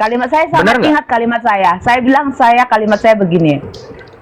Kalimat saya Benar sangat nggak? ingat kalimat saya. Kalimat saya begini.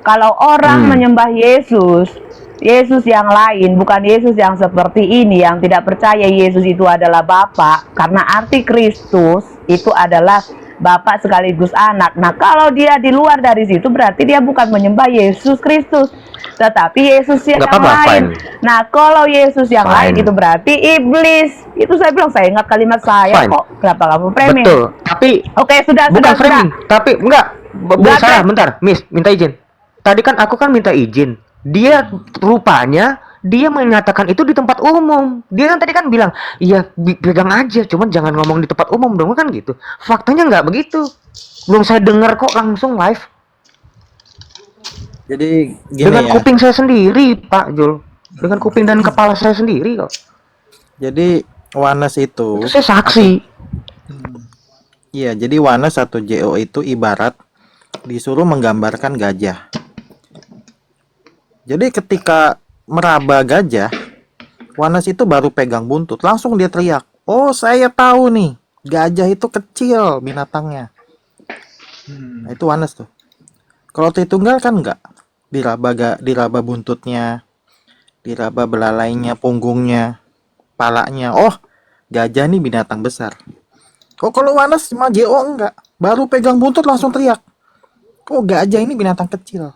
Kalau orang menyembah Yesus, Yesus yang lain, bukan Yesus yang seperti ini, yang tidak percaya Yesus itu adalah Bapa, karena arti Kristus itu adalah Bapa sekaligus anak. Nah, kalau dia di luar dari situ berarti dia bukan menyembah Yesus Kristus, tetapi Yesus yang Nggak apa-apa, lain. fine. Nah, kalau Yesus yang lain Fine. itu berarti iblis. Itu saya bilang, saya ingat kalimat saya Fine. kok. Kenapa kamu framing? Betul. Tapi Oke, sudah. bukan framing, tapi enggak. Nggak, Salah, Teh. bentar, Miss, minta izin. Tadi kan aku kan minta izin. Dia rupanya dia menyatakan itu di tempat umum. Dia kan tadi kan bilang, iya pegang aja, cuman jangan ngomong di tempat umum dong, kan gitu. Faktanya nggak begitu. Belum saya dengar kok langsung live. Jadi gini Dengan ya. kuping saya sendiri, Pak Jul. Dengan kuping dan kepala saya sendiri kok. Jadi Wanes itu, Itu saya saksi. iya, jadi Wanes atau JO itu ibarat disuruh menggambarkan gajah. Jadi ketika meraba gajah, Wanes itu baru pegang buntut, langsung dia teriak, "Oh, saya tahu nih, gajah itu kecil binatangnya." Nah, itu Wanes tuh. Kalau Tritunggal kan enggak. Diraba buntutnya, diraba belalainya, punggungnya, palanya. Oh, gajah nih binatang besar. Oh, kalau Wanes sama JO enggak. Baru pegang buntut langsung teriak, "Oh, gajah ini binatang kecil."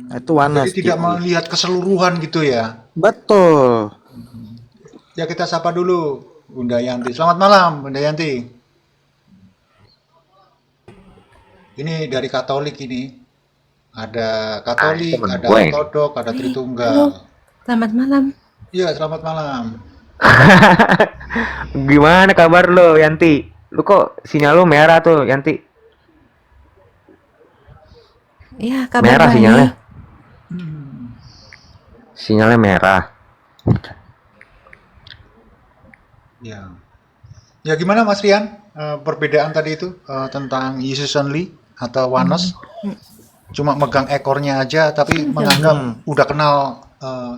Nah, itu Wanes. Jadi tidak melihat keseluruhan gitu ya. Betul. Ya kita sapa dulu Bunda Yanti. Selamat malam Bunda Yanti. Ini dari Katolik ini. Ada Katolik, temen ada gue ini. Ortodok, ada Halo, Tritunggal. selamat malam. Iya, selamat malam. Gimana kabar lo, Yanti? Lu kok sinyal lu merah tuh, Yanti? Ya, kabar Merah baik. sinyalnya. Sinyalnya merah. Ya. Ya gimana Mas Rian? Perbedaan tadi itu tentang Jesus only atau Wanes? Cuma megang ekornya aja tapi menganggap udah kenal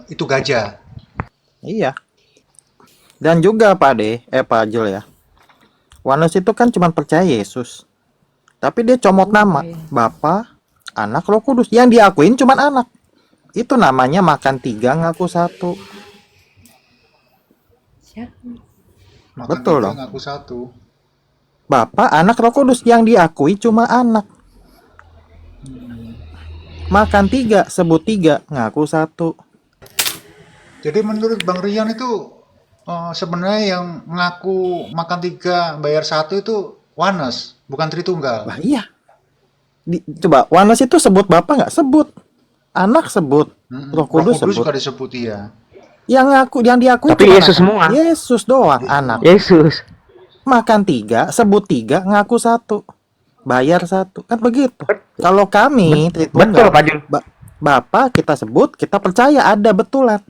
itu gajah. Iya. Dan juga Pak Jul ya. Wanes itu kan cuma percaya Yesus. Tapi dia comot nama, Bapa, Anak, Roh Kudus. Yang diakuin cuma anak. Itu namanya makan 3 ngaku 1. Siapa? Makan Betul tiga, dong. ngaku satu. Bapa, Anak, Roh Kudus. Yang diakui cuma anak. Makan 3, sebut 3, ngaku 1. Jadi menurut Bang Rian itu sebenarnya yang ngaku makan 3 bayar 1 itu Wanes, bukan Tritunggal. Lah iya. Coba Wanes itu sebut Bapa nggak? Sebut. Anak sebut. Roh Kudus sebut. juga disebut ya. Yang diakui Tapi cuma Yesus anak. semua. Yesus doang anak. Yesus. Makan 3, sebut 3, ngaku 1, bayar 1, kan begitu. Kalau kami Betul, Pak Jul. Bapak kita sebut, kita percaya ada betulan.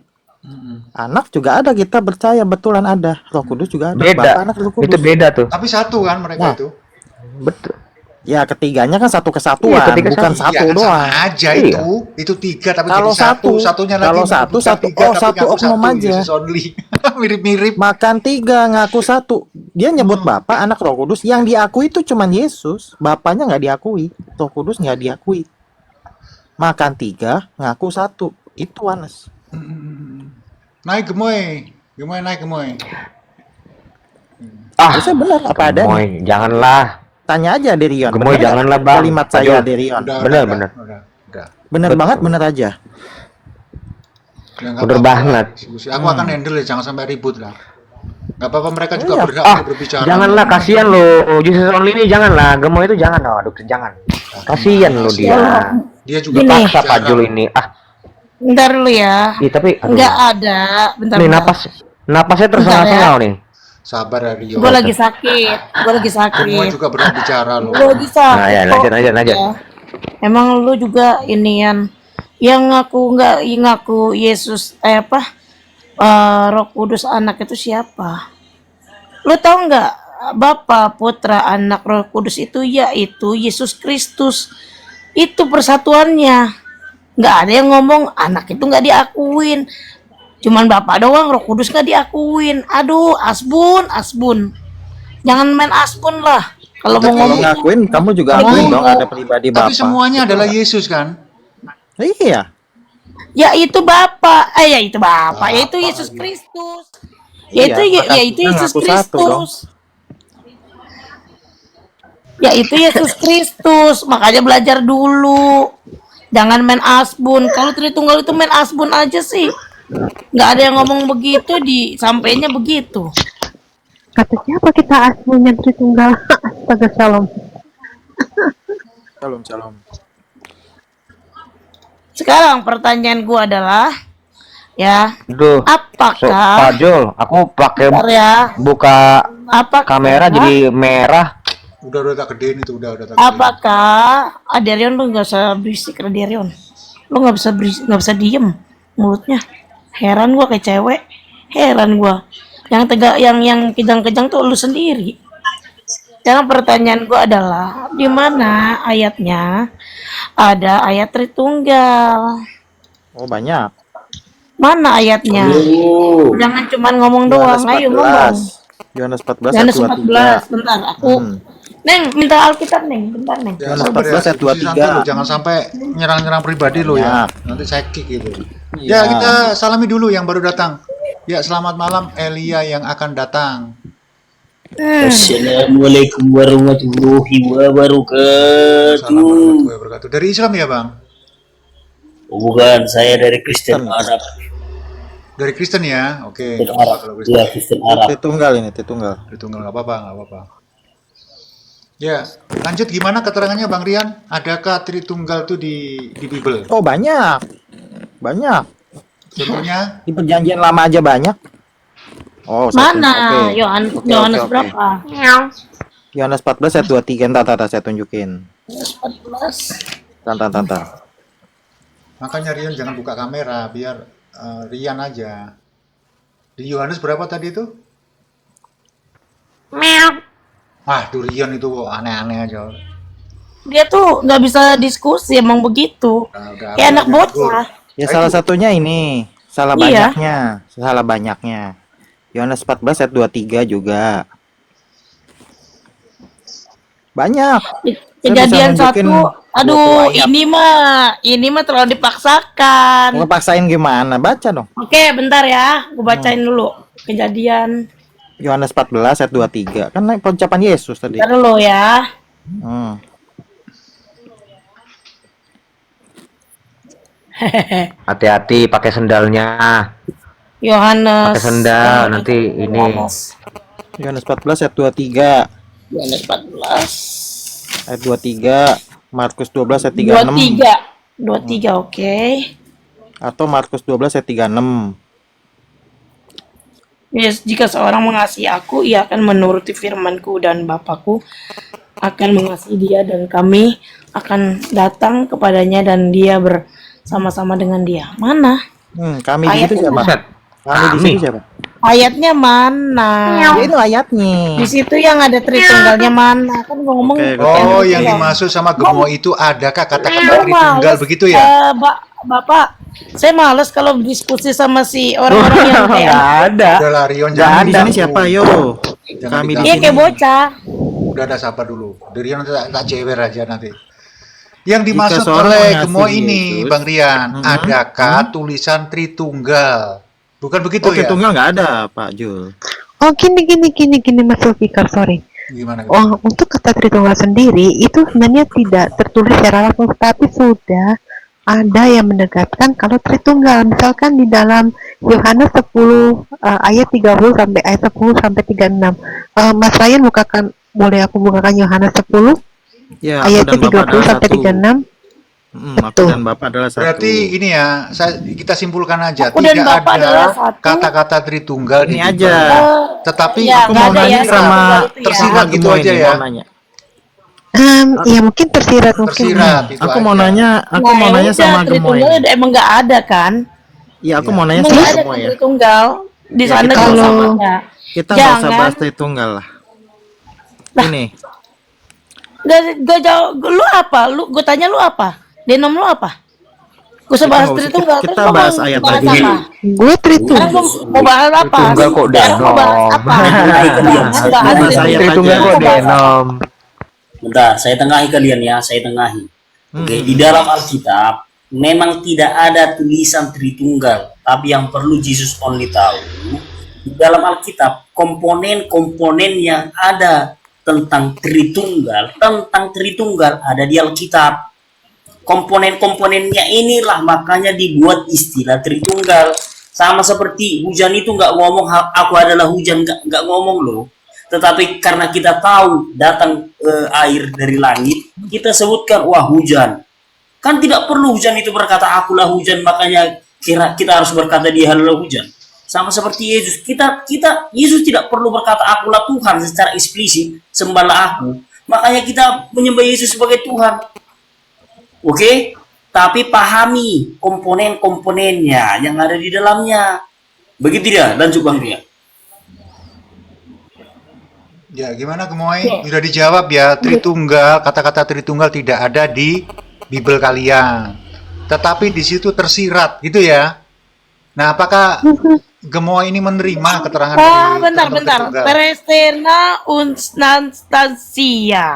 Anak juga ada, kita percaya betulan ada. Roh Kudus juga ada. Beda. Bapak, Anak, Roh Kudus. Itu beda tuh. Tapi satu kan mereka Nah. itu. Betul. Ya ketiganya kan satu kesatuan, Iya, ketiga bukan satu. satu Iya, kan doang. sama aja Iya. itu 3 tapi Kalau jadi satu, satu, satunya lagi kalau ngaku satu, bukan satu, 3, oh, tapi satu ngaku oknum satu, aja. Jesus only. Mirip-mirip. Makan 3, ngaku 1. Dia nyebut Bapak, Anak, Roh Kudus. Yang diakui itu cuman Yesus. Bapaknya nggak diakui. Roh Kudus nggak diakui. Makan 3, ngaku 1. Itu Wanes. Naik gemoy. Gemoy naik gemoy. Harusnya benar apa adanya. Gemoy, janganlah. Tanya aja Derion. Gemoy Bener nggak janganlah, Bang. Kalimat Pak saya Jul. Derion. Benar, benar. Udah. Bener Betul. banget, bener aja. Ya, nggak Bener apa-apa. banget. Diskusi. Aku akan handle ya, jangan sampai ribut lah. Nggak apa-apa, mereka juga Iya. berhak Ah, untuk berbicara. janganlah, kasihan lo. Jesus only ini janganlah. Gemoy itu jangan, aduh, jangan. Kasihan lo dia. Dia juga Gini. Paksa Pak Jul ini. Bentar dulu ya. Iya tapi aduh. Enggak ada. Bentar. Nih bentar. napasnya tersengal-sengal nih. Sabar ya Rio. Gue lagi sakit. Gue lagi Semua sakit. juga berhak bicara loh. Gue lagi sakit. Nah, ya, kok. lanjut. Ya. Emang lu juga inian yang ngaku Yesus Roh Kudus anak itu siapa? Lu tahu nggak? Bapa, Putra, Anak, Roh Kudus itu yaitu Yesus Kristus. Itu persatuannya. Nggak ada yang ngomong anak itu nggak diakuin. Cuman Bapak doang, Roh Kudus nggak diakuin. Aduh, asbun. Jangan main asbun lah. Kalau mau Kalau ngomong ngakuin, kamu juga Kamu- akuin dong ada pribadi Tapi Bapa. semuanya adalah Yesus kan? Iya. ya itu Bapak, ya itu Bapak, ya itu Yesus Kristus. Iya, Ya itu makanya Yesus ngaku satu dong. Kristus. Ya itu Yesus Kristus. Makanya belajar dulu. Jangan main asbun. Kalau Tritunggal itu main asbun aja sih. Nggak ada yang ngomong begitu, disampainya begitu. Kata siapa kita aslinya Tritunggal? Astaga, Shalom. Shalom. Sekarang pertanyaan gua adalah, ya, Aduh, Pak apakah, Jul, aku pakai bentar ya, buka apakah, kamera jadi merah. Udah tak gedein itu, udah tak gedein. apakah, Aderion lu nggak usah berisik, Aderion. Lu nggak bisa berisik, nggak bisa diem mulutnya. Heran gua kayak cewek, heran gua. Yang tegak, yang kejang-kejang tuh lu sendiri. Sekarang pertanyaan gua adalah, di mana ayatnya ada ayat Tritunggal? Oh, banyak. Mana ayatnya? Jangan cuman ngomong doang, ayo ngomong. Yohanes 14 ayat Yohanes 23. 14, bentar aku. Neng, minta Alkitab, Neng, bentar, Neng. Ya, Yohanes sabar 14 ayat diskusi 23. santai lo, jangan sampai nyerang-nyerang pribadi lo ya. Nanti saya kick gitu. Ya, kita salami dulu yang baru datang. Ya, selamat malam Elia yang akan datang. Assalamualaikum warahmatullahi wabarakatuh. Assalamualaikum warahmatullahi wabarakatuh. Dari Islam ya, Bang? Oh, bukan, saya dari Kristen Arab. Dari Kristen ya? Oke. Kristen Arab. Kalau Ya, Kristen Arab. Tritunggal ini, Tritunggal. Tritunggal nggak apa-apa, nggak apa-apa. Ya, lanjut gimana keterangannya Bang Rian? Adakah Tritunggal itu di Bible? Oh, banyak. Banyak. Contohnya? Di perjanjian lama aja banyak. Oh, Mana? oke. Yohanes Oke. berapa? Yohanes 14 ayat 23. Entar, saya tunjukin. 14. Entar. Makanya Rian jangan buka kamera, biar Rian aja. Di Yohanes berapa tadi itu? Wah, tuh Rian itu aneh-aneh aja. Dia tuh nggak bisa diskusi, emang begitu. Udah, Kayak anak udah, bocah. Ya salah satunya ini, salah Iya. banyaknya. Yohanes 14 ayat 23 juga. Banyak. Kejadian Saya bisa nunjukin 1, aduh, 20 ayat. ini mah terlalu dipaksakan. Mau paksain gimana? Baca dong. Oke, bentar ya, gue bacain dulu. Kejadian, Yohanes 14 ayat 23. Kan ucapan Yesus tadi. bentar dulu ya. Hmm. Hati-hati pakai sendalnya. Yohanes. Pakai sendal nanti ini. Yohanes 14 ayat 23. Yohanes 14. Ayat 23. Markus 12 ayat 36. 23, oke. Atau Markus 12 ayat 36. Yes, jika seorang mengasihi aku, ia akan menuruti firmanku dan Bapakku akan mengasihi dia dan kami akan datang kepadanya dan dia bersama-sama dengan dia. Mana? Kami di Ayat situ siapa? Buset. Kami di situ siapa? Ayatnya mana? Ya itu ayatnya. Di situ yang ada Tritunggalnya mana? Kan gua ngomong. Oke, Oh, Oke. yang dimaksud sama gemo itu adakah kata-kata Gua Tritunggal males, begitu ya? Bapak, saya males kalau diskusi sama si orang-orang yang kayak Nggak ada. Udah lah Rion, Kami jangan di sini siapa? Yo. Jangan Kami di diganggu. dia sini. kayak bocah. Udah ada siapa dulu? Dari Rian tak cewer aja nanti. Yang dimaksud seorang oleh mengasihi gemo ini, Yesus, Bang Rian, adakah tulisan Tritunggal? Bukan begitu Oke, ya? tunggal nggak ada, Pak Jul. Oh, gini, Mas Zulfikar, sorry. Gimana? Oh, untuk kata Tritunggal sendiri itu sebenarnya tidak tertulis secara langsung, tapi sudah ada yang menegaskan kalau Tritunggal. Misalkan di dalam Yohanes 10 ayat 30 sampai ayat 10 sampai 36. Mas Ryan boleh aku bukakan Yohanes 10 Ya, ayatnya aku dan Bapak 30 adalah sampai satu. 36. Aku dan Bapak adalah satu. Berarti ini ya, kita simpulkan aja. Aku dan Tidak Bapak adalah ada satu. kata-kata Tritunggal di Ini Bible. aja. Tetapi Ya, Aku nggak mau ada nanya ya, sama Tritunggal itu ya. tersirat Gemo gitu aja ini, ya. mau nanya. Ya mungkin tersirat mungkin. Tersirat itu Aku mau aja. nanya, aku mau nanya sama Gemoy. Tritunggal udah emang nggak ada kan? Iya, aku mau nanya Emang sama nggak ada Gemoy kan ya. Tritunggal di Ya, sana kita juga kalau- sama nggak? Kita nggak usah Jangan. bahas Tritunggal lah. Ini, Gak jauh. Lu apa? Gue tanya lu apa? Denom lu apa? Gue usah Kita bahas nggak usah- Tritunggal. kita Terus gua bahas mau ayat bahas lagi. apa? Gue Tritunggal. Sekarang gue mau bahas apa? Tritunggal kok Sekarang mau bahas denom. apa? Jangan bahas Bahas ayat Tritunggal. Tritunggal aja. kok Mau bahas apa? denom. Bentar, saya tengahi kalian ya, saya tengahi. Oke, di dalam Alkitab memang tidak ada tulisan Tritunggal, tapi yang perlu Jesus only tahu, di dalam Alkitab komponen-komponen yang ada tentang Tritunggal ada di Alkitab. Komponen-komponennya inilah makanya dibuat istilah Tritunggal. Sama seperti hujan itu nggak ngomong aku adalah hujan, nggak ngomong loh. Tetapi karena kita tahu datang air dari langit, kita sebutkan wah hujan. Kan tidak perlu hujan itu berkata akulah hujan, makanya kita harus berkata dia adalah hujan. Sama seperti Yesus, Yesus tidak perlu berkata akulah Tuhan secara eksplisit, sembahlah aku. Makanya kita menyembah Yesus sebagai Tuhan. Oke? Tapi pahami komponen-komponennya yang ada di dalamnya. Begitu dia, lanjut Bang Ria. Ya, gimana Gemoy? Sudah dijawab ya, Tritunggal, kata-kata Tritunggal tidak ada di Bible kalian. Tetapi di situ tersirat, gitu ya. Nah, apakah Gemoy ini menerima keterangan dari bentar. Tritunggal? Presena unstansia.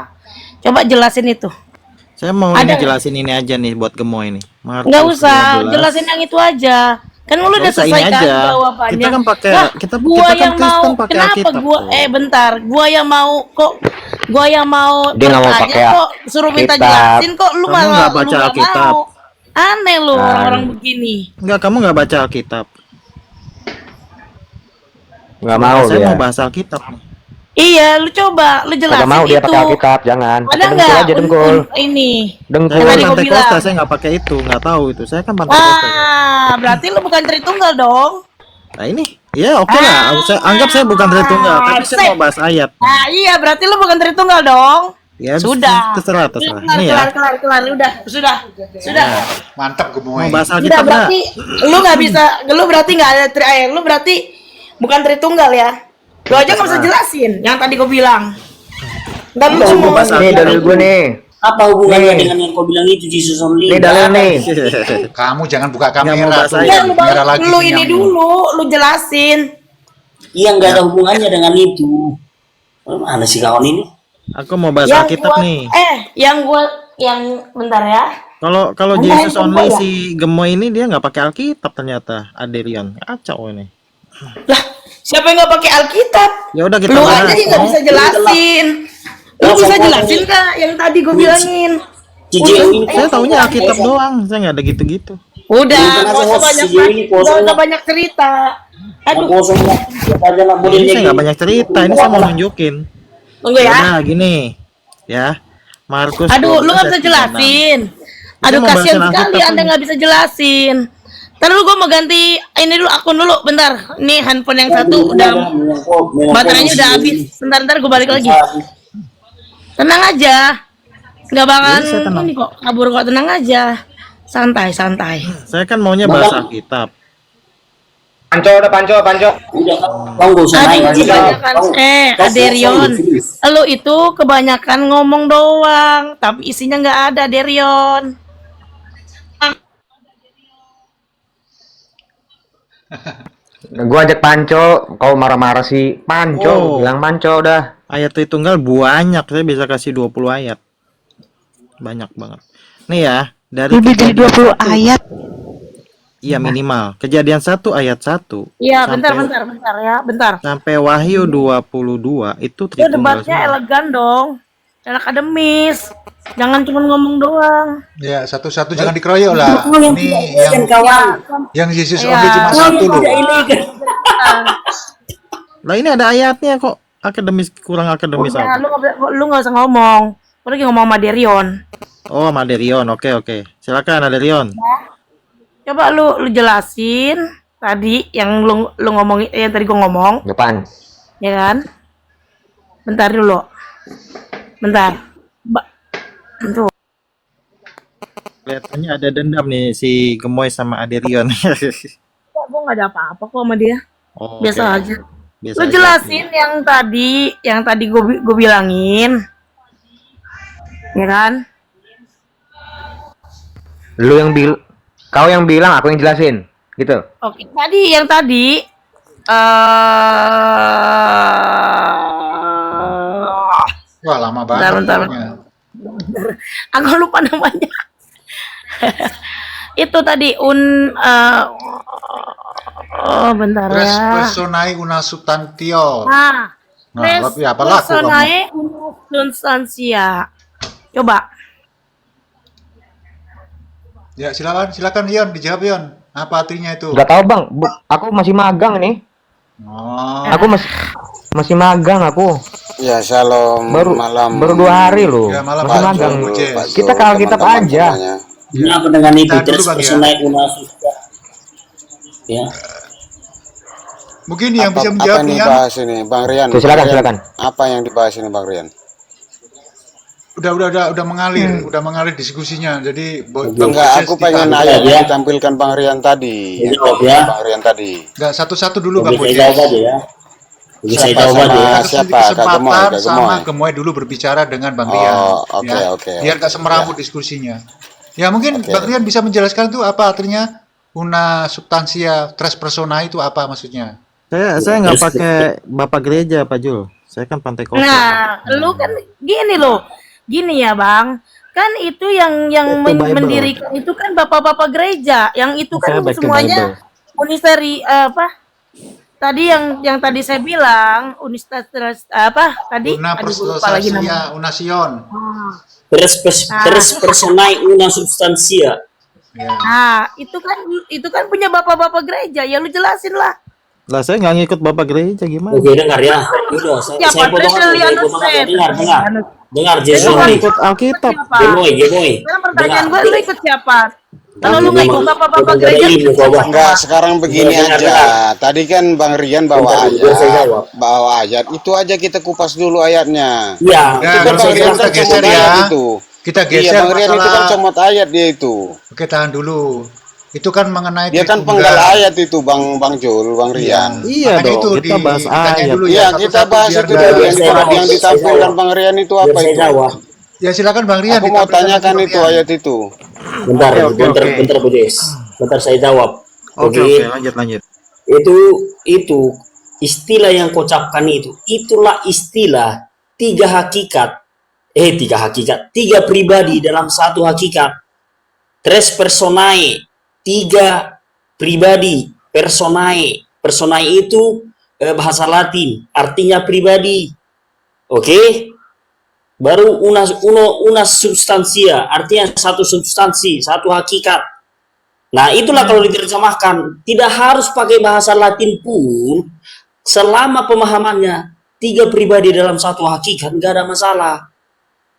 Coba jelasin itu. Saya mau Ada ini jelasin ini aja nih buat Gemoy nih. Nggak usah, jelasin yang itu aja. Kan lu udah Nggak usah ini selesaikan aja. jawabannya. Kita kan pakai- Nah, kita gua kan yang Kristen mau, pakai kenapa Alkitab gua tuh. bentar, gua yang mau Dia nggak mau bertanya pakai kok suruh minta Alkitab. jelasin kok lu Kamu malah nggak lu baca nggak Alkitab. mau. Aneh lu Kan. orang-orang begini. Enggak, kamu nggak baca Alkitab. Nggak mau Saya dia. mau bahas Alkitab nih. Iya, lu coba, lu jelasin Nggak mau dia itu. pakai Alkitab, jangan. Ada Pakai nggak dengkul aja dengkul. ini? Dengkul. Saya Yang kan tadi gua Pantai bilang. Kosta, saya nggak pakai itu, nggak tahu itu. Saya kan Pantai Kosta. Berarti lu bukan Tritunggal dong. Nah ini, ya oke lah. Saya anggap saya bukan Tritunggal, tapi saya mau bahas ayat. Nah, iya, berarti lu bukan Tritunggal dong. Ya Sudah. terserah. Ini ya. Kelar, udah, sudah. Mantap Mau Gemoy. bahas Udah, Alkitab nggak? berarti lu nggak bisa, lu berarti nggak ada lu berarti bukan Tritunggal ya. Lu aja nggak bisa jelasin yang tadi gue bilang. Nggak lucu mau. Nih dalil gue nih. Apa hubungannya Nih. dengan yang kau bilang itu Jesus only? Nih dalil nih. Kamu jangan buka Nggak mau kamera. bahas tuh. ayat. Ya, lu Kamera lagi lu ini sinyalnya. dulu, lu jelasin. Iya, nggak ada hubungannya dengan itu. Mana sih kawan ini? Aku mau bahas Yang Alkitab gua- nih. yang bentar ya. Kalau Anda Jesus yang only kedua ya? si Gemoy ini dia nggak pakai Alkitab ternyata. Aderion, kacau ini. Lah, siapa yang nggak pakai Alkitab? Ya udah kita Lu bahas. aja yang nggak bisa jelasin. Lu bisa jelasin nggak yang tadi gue bilangin? CJ ini Saya taunya Alkitab doang, saya nggak ada gitu-gitu. Udah, Bukan nggak usah aja, banyak si Dewi nggak kosong. usah banyak cerita. Aduh, kosong siapa aja lah boleh Ini saya jadi. nggak banyak cerita, ini saya mau nunjukin. tunggu ya. Nah, gini, ya, Markus. Aduh, lu 12 nggak bisa ayat 36. jelasin. Aduh, mau kasihan bahasin sekali Alkitab Anda nih. nggak bisa jelasin. Ntar dulu gue mau ganti ini dulu akun dulu, bentar. Ini handphone yang satu udah baterainya udah habis. Bentar gue balik lagi. Tenang aja, nggak bakalan Iya, saya tenang. ini kok kabur kok, tenang aja. Santai. Saya kan maunya bahas Alkitab. Panco udah panco. Udah, kau nggak usah naik. Aduh, kebanyakan Aderion. Lu itu kebanyakan ngomong doang, tapi isinya nggak ada, Aderion. Gue ajak panco, kau marah-marah sih. Panco, Oh. bilang panco udah. Ayat Tritunggal banyak, saya bisa kasih 20 ayat. Banyak banget. Nih ya, dari Lebih dari 20 ayat. Iya minimal. Kejadian 1 ayat 1 Iya, sampai bentar ya, bentar. sampai Wahyu 22 itu Itu Tritunggal debatnya semua. elegan dong, dan akademis. Jangan cuma ngomong doang. Ya, satu-satu jangan dikeroyok lah. Ini yang Yesus Iya. only cuma satu loh. Lah ini ada ayatnya kok. Akademis kurang akademis Udah, apa? lu nggak usah ngomong. Lu lagi ngomong sama Derion. Oh, sama Aderion. Oke. Silakan Aderion. Coba lu jelasin tadi yang lu ngomongin, yang tadi gua ngomong, Depan. ya kan? Bentar dulu. Bentar. Tuh. Kelihatannya ada dendam nih si Gemoy sama Aderion. Kok gua nggak ada apa-apa kok sama dia. Oh, Biasa oke. aja. Biasa Lu aja. jelasin yang tadi gue bilangin, ya kan? Kau yang bilang, aku yang jelasin, gitu. Oke, yang tadi Wah, lama banget. bentar. pokoknya. bener. Aku lupa namanya. Itu tadi bentar Tres ya. personae una substantio. Nah, Nah, tapi apa laku kamu? personae una substantia. Coba. Ya, silakan Yon, dijawab Yon. Apa artinya itu? Nggak tahu bang, aku masih magang nih. Oh, Aku masih magang aku. Ya, shalom malam. Baru 2 hari loh. Ya, malam, Masih Pak magang. Jul, Pak Jul, Kita kalau kitab teman-teman aja. semuanya. Ini apa dengan itu? Tahan dulu, Tres Bang, ya. personae una substantia. Ya. mungkin yang bisa Apa menjawab yang nih Yan. dibahas ini, Bang Rian? Tuh, silakan, Bang Rian, silakan. Apa yang dibahas ini, Bang Rian? Udah mengalir diskusinya. Jadi Bang Enggak, Moses aku pengen ditahan. ayat ya. yang ditampilkan Bang Rian tadi. Yang Jawab, ditampilkan ya. Bang Rian tadi. Enggak, satu-satu dulu Bang Oke, saya Moses. jawab aja ya. Oke, saya Siapa jawab aja ya. sama Kasih siapa? Kak Gemoy, kesempatan Kak sama Gemoy. Gemoy dulu berbicara dengan Bang Rian. Oh, oke, ya. oke. Biar gak semerawut diskusinya. Ya mungkin Oke. Bang Rian bisa menjelaskan itu apa artinya una substantia tres personae itu apa maksudnya? Saya nggak pakai bapak gereja Pak Jul. Saya kan pantai kosong. Nah, lu kan gini loh. Gini ya, Bang. Kan itu yang Itu Bible. mendirikan itu kan bapak-bapak gereja. Yang itu kan Saya baca semuanya Bible. unisteri apa? Tadi yang tadi saya bilang universitas apa? Tadi Una aduh, gua lupa lagi namanya. personae una sion. Tres personae una substantia. Ya. Nah, itu kan punya bapak-bapak gereja. Ya lu jelasin lah. Lah saya nggak ngikut bapak gereja gimana? Oke, dengar ya. Udah, saya Siapa? potong aja, saya Terus potong aja. Lianus Dengar. Dengar, Saya Jason nggak nih. ngikut Alkitab. Siapa? Gemoy. Sekarang pertanyaan gue, lu ikut siapa? Kalau lu Memang- nggak ikut bapak-bapak memang gereja, ada lu ilmu, ikut Bapak. siapa? Enggak, sekarang begini Dengar, aja. dengar. Tadi kan Bang Rian bawa Bentar, biar saya ayat. jawab. Bawa ayat. Itu aja kita kupas dulu ayatnya. Ya, Ya, Itu kita kan kalau Bang gitu Rian kita kan geser comot ya. ayat itu. Kita Iya, geser Bang Rian itu kan masalah. comot ayat dia itu. Oke, tahan dulu. Itu kan mengenai Dia kan Tritunggal. penggal ayat itu Bang Jul, Bang Rian. Iya Makanya dong, itu kita bahas ditanya ayat. dulu Iya, ya. kita satu-satu bahas biar itu nggak- dulu yang, Saya jawab. yang ditampilkan Bang Rian itu biar apa saya itu? jawab. Ya silakan Bang Rian. Aku mau ditampilkan tanyakan Bang itu Rian. ayat itu. Bentar, Oke, bentar, oke. bentar, Bu Des. Bentar saya jawab. Oke, lanjut. Itu istilah yang kau ucapkan itulah istilah tiga pribadi dalam satu hakikat. Tres personae, 3 pribadi. Personae itu bahasa Latin, artinya pribadi. Oke? Baru una substansia, artinya satu substansi, satu hakikat. Nah, itulah kalau diterjemahkan, tidak harus pakai bahasa Latin pun, selama pemahamannya 3 pribadi dalam satu hakikat, nggak ada masalah.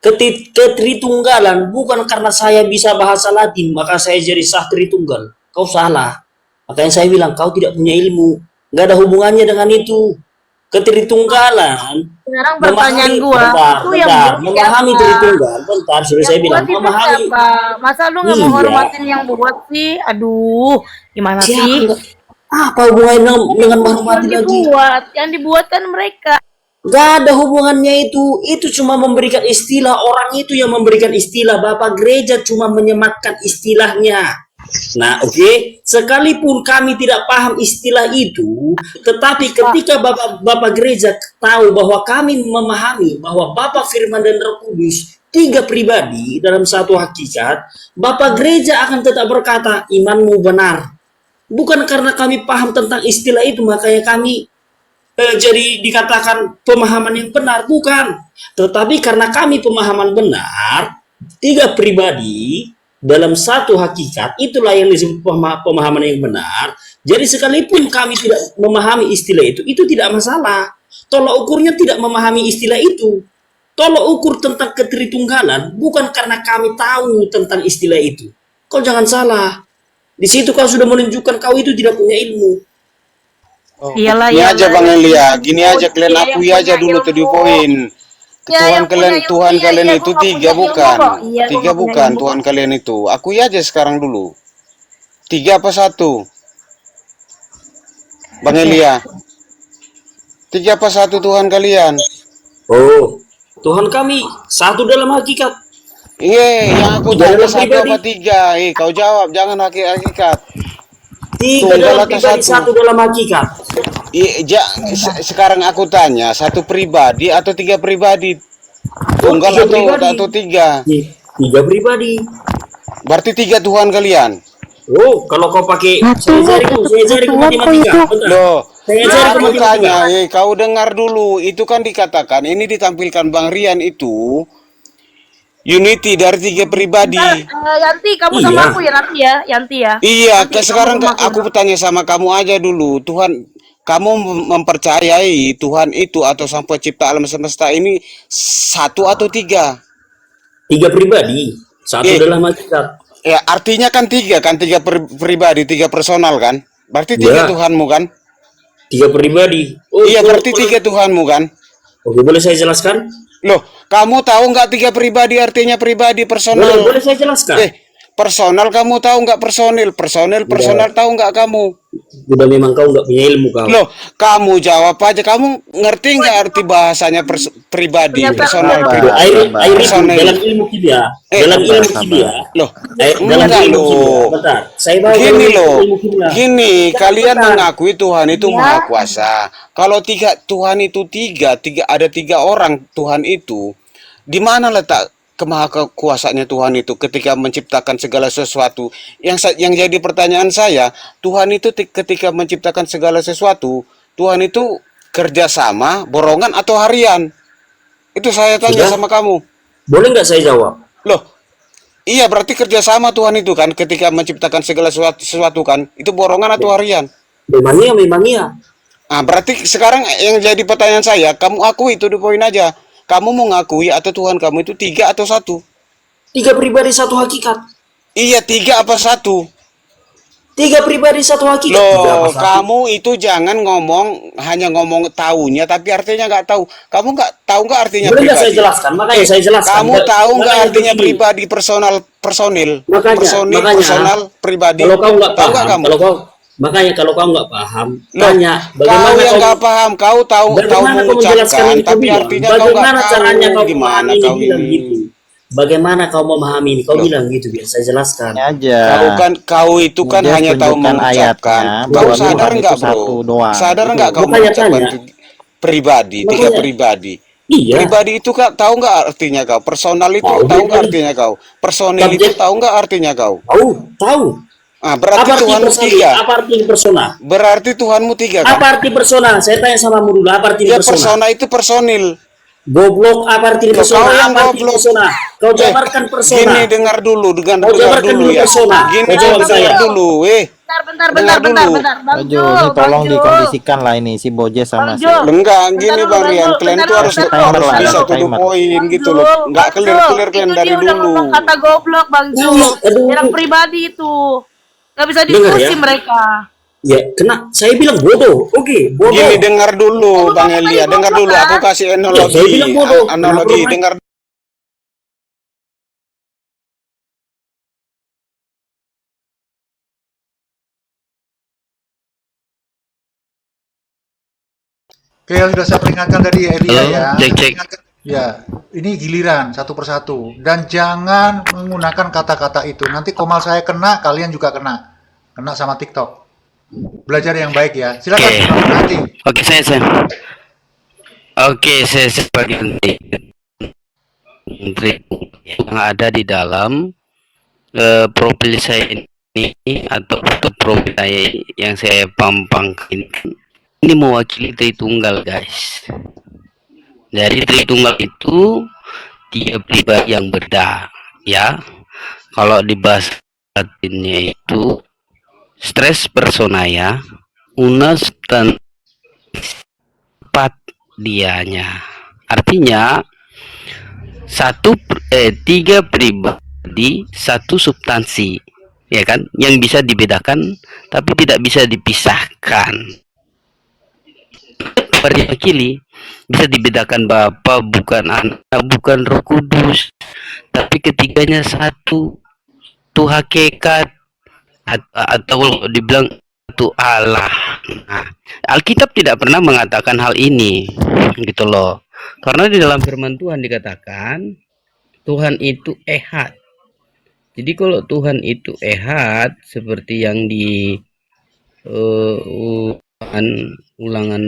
Ketritunggalan bukan karena saya bisa bahasa Latin maka saya jadi sah Tritunggal. Kau salah. Makanya saya bilang kau tidak punya ilmu, nggak ada hubungannya dengan itu. Ketritunggalan. Sekarang pertanyaan gua, bentar, itu yang bentar, buat memahami siapa? Tritunggal. Bentar, sudah Yang saya bilang buat itu memahami. siapa? Masa lu nggak Iya. menghormatin yang buat sih? Aduh, gimana sih? Siapa? Apa hubungannya dengan menghormati lagi? Yang dibuat kan mereka. Gak ada hubungannya itu cuma memberikan istilah, orang itu yang memberikan istilah, Bapak Gereja cuma menyematkan istilahnya. Nah, oke, sekalipun kami tidak paham istilah itu, tetapi ketika Bapak Gereja tahu bahwa kami memahami bahwa Bapak Firman dan Roh Kudus 3 pribadi dalam satu hakikat, Bapak Gereja akan tetap berkata, imanmu benar. Bukan karena kami paham tentang istilah itu, makanya kami jadi dikatakan pemahaman yang benar, bukan. Tetapi karena kami pemahaman benar, 3 pribadi dalam satu hakikat, itulah yang disebut pemahaman yang benar. Jadi sekalipun kami tidak memahami istilah itu tidak masalah. Tolak ukurnya tidak memahami istilah itu. Tolak ukur tentang ketritunggalan bukan karena kami tahu tentang istilah itu. Kau jangan salah. Di situ kau sudah menunjukkan kau itu tidak punya ilmu. Iyalah, Gini aja Bang Elia, gini aja kalian Iya, akui yang aja punya dulu ilmu. tuh di poin. Ya, Tuhan yang kalian, punya Tuhan ilmu, kalian iya, itu gua nggak 3 punya ilmu bukan? kok. Iya, gua 3 nggak punya bukan ilmu Tuhan kok. kalian itu. Akui aja sekarang dulu. 3 apa 1? Bang Elia. 3 apa 1 Tuhan kalian? Oh, Tuhan kami satu dalam hakikat. Iya, yang aku Dalam jawab 1 pribadi. apa 3? Kau jawab, jangan hakikat. 3 Tunggal dalam atau pribadi, 1? 1 dalam hakikat. Sekarang aku tanya, 1 pribadi atau 3 pribadi? Tunggal tiga atau pribadi. tiga? Tiga pribadi. Berarti tiga Tuhan kalian. Oh, kalau kau pakai Satu, saya cari ke satu apa matematika. itu? Bentar. Loh, Saya loh cari ke aku matematika. tanya, kau dengar dulu. Itu kan dikatakan, ini ditampilkan Bang Rian itu unity dari tiga Bentar, pribadi. Yanti, kamu Iya. sama aku ya nanti ya, Yanti ya. Iya, Nanti kamu sekarang sama aku. aku bertanya sama kamu aja dulu. Tuhan, kamu mempercayai Tuhan itu atau Sang Pencipta alam semesta ini satu atau tiga? Tiga pribadi. Satu Eh, adalah malaikat. ya artinya kan tiga pribadi, tiga personal kan? Berarti tiga Ya, Tuhanmu kan? tiga pribadi. Oh, Iya, kalau, berarti tiga Tuhanmu kan? oke, boleh saya jelaskan? Loh, kamu tahu nggak tiga pribadi artinya pribadi Boleh, personal? boleh saya jelaskan. Personal kamu tahu nggak personil? Personal Udah, tahu nggak kamu? udah memang kau nggak punya ilmu kau. Loh, kamu jawab aja. Kamu ngerti nggak arti bahasanya pribadi, Ternyata personal, Sabar, Air, air itu personil? dalam ilmu kimia, dalam sabar, ilmu sabar. kimia, Loh, dalam enggak ilmu kimia. loh. Bentar, saya bawa dalam Gini loh, ilmu kimia. gini, kalian Bentar. mengakui Tuhan itu maha kuasa. Kalau tiga Tuhan itu ada tiga orang Tuhan itu, di mana letak kemahakuasaannya Tuhan itu ketika menciptakan segala sesuatu? Yang jadi pertanyaan saya, Tuhan itu ketika menciptakan segala sesuatu, Tuhan itu kerjasama, borongan atau harian? Itu saya tanya Sudah, sama kamu. boleh nggak saya jawab? Loh, iya berarti kerjasama Tuhan itu kan ketika menciptakan segala sesuatu kan, itu borongan atau harian? Memang iya, memang iya. Ah, berarti sekarang yang jadi pertanyaan saya, kamu akui itu di poin aja. Kamu mau ngakui atau Tuhan kamu itu tiga atau satu? Tiga pribadi satu hakikat. Iya, tiga apa satu? Tiga pribadi satu hakikat. Tiga apa Loh, satu? kamu itu jangan hanya ngomong tahunya, tapi artinya nggak tahu. Kamu nggak tahu nggak artinya Boleh nggak saya pribadi? jelaskan? Makanya saya jelaskan. Kamu tahu nggak Makanya artinya begini. pribadi, personil, Makanya, personal, pribadi? kalau kau nggak Tahu nggak paham, kamu? kalau kau nggak paham, Loh, tanya kau bagaimana yang kau, nggak paham, kau tahu bagaimana kau menjelaskan mengucapkan, ini kau tapi bilang, artinya kau nggak bagaimana caranya tahu kau gimana memahami ini kau bilang ini. gitu. Bagaimana kau memahami ini? Kau Loh. bilang gitu, biar saya jelaskan. Ini aja. Kau itu kan Dia hanya tahu tunjukkan mengucapkan. ayatnya Kau bahwa sadar Tuhan nggak itu bro? satu doang. Sadar Itu. nggak kau Makanya mengucapkan tanya. pribadi, tiga Makanya, pribadi? iya, Pribadi itu kak tahu nggak artinya kau? Personal itu tahu tahu nggak pribadi. artinya kau? Personil itu Subjek, tahu nggak artinya kau? tahu, tahu. Ah, berarti Apa arti Tuhanmu personil? tiga. Apa arti persona? Berarti Tuhanmu tiga kan? Apa arti persona? Saya tanya sama dulu, apa arti Ya persona? persona itu personil. Goblok, apa arti Loh, persona? kau yang Apa arti goblok. persona? Kau jabarkan persona. Gini dengar dulu, Kau dengar jabarkan dulu dulu ya. persona. Gini Kau jawab saya. dengar dulu, Bentar, dengar dulu. Bang Bang Jul, ini tolong Bang Jul. dikondisikan lah ini si Boje sama Bang si. Jul. Enggak, Bentar gini dulu, Bang Bang Rian, Jul. kalian Bentar tuh dulu, harus bentar timer dulu. lah, bisa ada to the timer. point Bang gitu Jul, loh. Enggak Bang clear Jul. clear kalian Itu dari dia udah dulu. ngomong kata goblok, Bang Jul. Aduh. Yang pribadi itu. Gak bisa Dengar diskusi ya. mereka. Ya, kena. Saya bilang bodoh. Oke, bodoh. Gini dengar dulu, Kamu Bang ngomong Elia, tadi dengar goblok, dulu. kan? Aku kasih Ya, saya analogi, bilang bodoh. analogi. Kenapa lu Dengar. Oke, yang sudah saya peringatkan tadi Elia ya. Cek. Ya, ini giliran satu persatu dan jangan menggunakan kata-kata itu. Nanti komal saya kena, kalian juga kena. Kena sama TikTok. Belajar yang baik ya. Silakan, Oke. Bang Hati. Oke, saya sebagai menteri yang ada di dalam profil saya ini atau profil saya yang saya pampang ini mewakili Tritunggal, guys. Dari Tritunggal itu tiga pribadi yang berbeda, ya. Kalau dibahas latinnya itu stress personaya, unas dan empat dianya. Artinya tiga pribadi, satu substansi, ya kan? Yang bisa dibedakan tapi tidak bisa dipisahkan. Mewakili bisa dibedakan Bapa bukan Anak, bukan Roh Kudus, tapi ketiganya satu, itu hakikat atau dibilang itu Allah. Nah, Alkitab tidak pernah mengatakan hal ini, gitu loh. Karena di dalam firman Tuhan dikatakan Tuhan itu ehad. Jadi kalau Tuhan itu ehad seperti yang di ulangan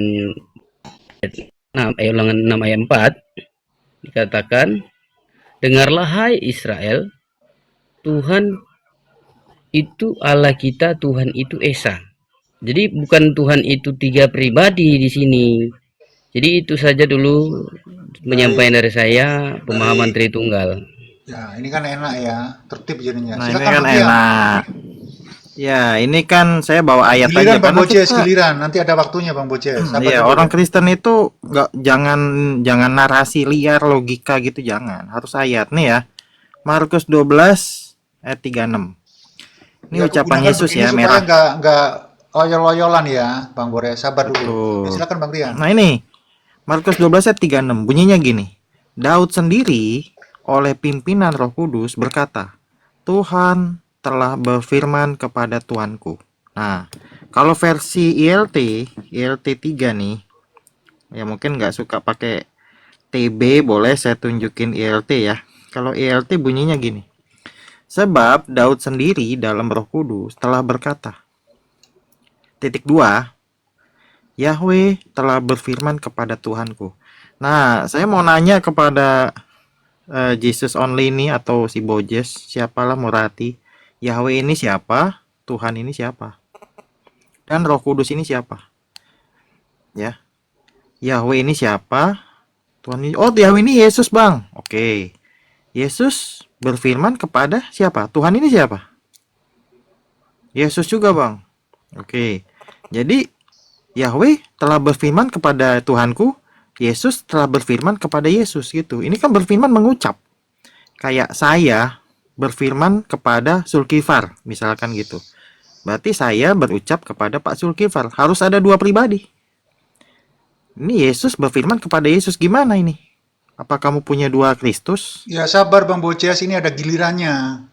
6 ayat 4, dikatakan, dengarlah hai Israel, Tuhan itu Allah kita, Tuhan itu Esa. Jadi bukan Tuhan itu 3 pribadi di sini. Jadi itu saja dulu penyampaian dari saya, pemahaman Baik. Tritunggal. Ya, ini kan enak ya, tertib jadinya. Nah, ini Silakan kan Bang Rian. enak. Ya, ini kan saya bawa ayat Giliran aja Bang karena Bojes, kita giliran. Nanti ada waktunya Bang Bojes. Sabar iya, dulu. orang Kristen itu nggak jangan narasi liar logika gitu jangan. Harus ayat nih ya. Markus 12 ayat 36. Ini Ya, aku ucapan gunakan Yesus begini ya, supaya merah. nggak loyol-loyolan ya, Bang Bores. Sabar dulu. Tuh. Ya, silakan Bang Rian. Nah, ini Markus 12 ayat 36 bunyinya gini. Daud sendiri oleh pimpinan Roh Kudus berkata, Tuhan telah berfirman kepada Tuanku. Nah, kalau versi ILT 3 nih, ya mungkin nggak suka pakai TB, boleh saya tunjukin ILT ya. Kalau ILT bunyinya gini. Sebab Daud sendiri dalam Roh Kudus telah berkata. Titik 2. Yahweh telah berfirman kepada Tuhanku. Nah, saya mau nanya kepada Jesus only ini atau si Bojes, siapalah Murati. Yahweh ini siapa? Tuhan ini siapa? Dan Roh Kudus ini siapa? Ya. Yahweh ini siapa? Tuhan ini. Oh, Yahweh ini Yesus, Bang. Oke. Yesus berfirman kepada siapa? Tuhan ini siapa? Yesus juga, Bang. Oke. Jadi Yahweh telah berfirman kepada Tuhanku, Yesus telah berfirman kepada Yesus gitu. Ini kan berfirman mengucap. Kayak saya berfirman kepada Zulkifar, misalkan gitu. Berarti saya berucap kepada Pak Zulkifar. Harus ada 2 pribadi. Ini Yesus berfirman kepada Yesus, gimana ini? Apa kamu punya 2 Kristus? Ya, sabar Bang Bojes, ini ada gilirannya.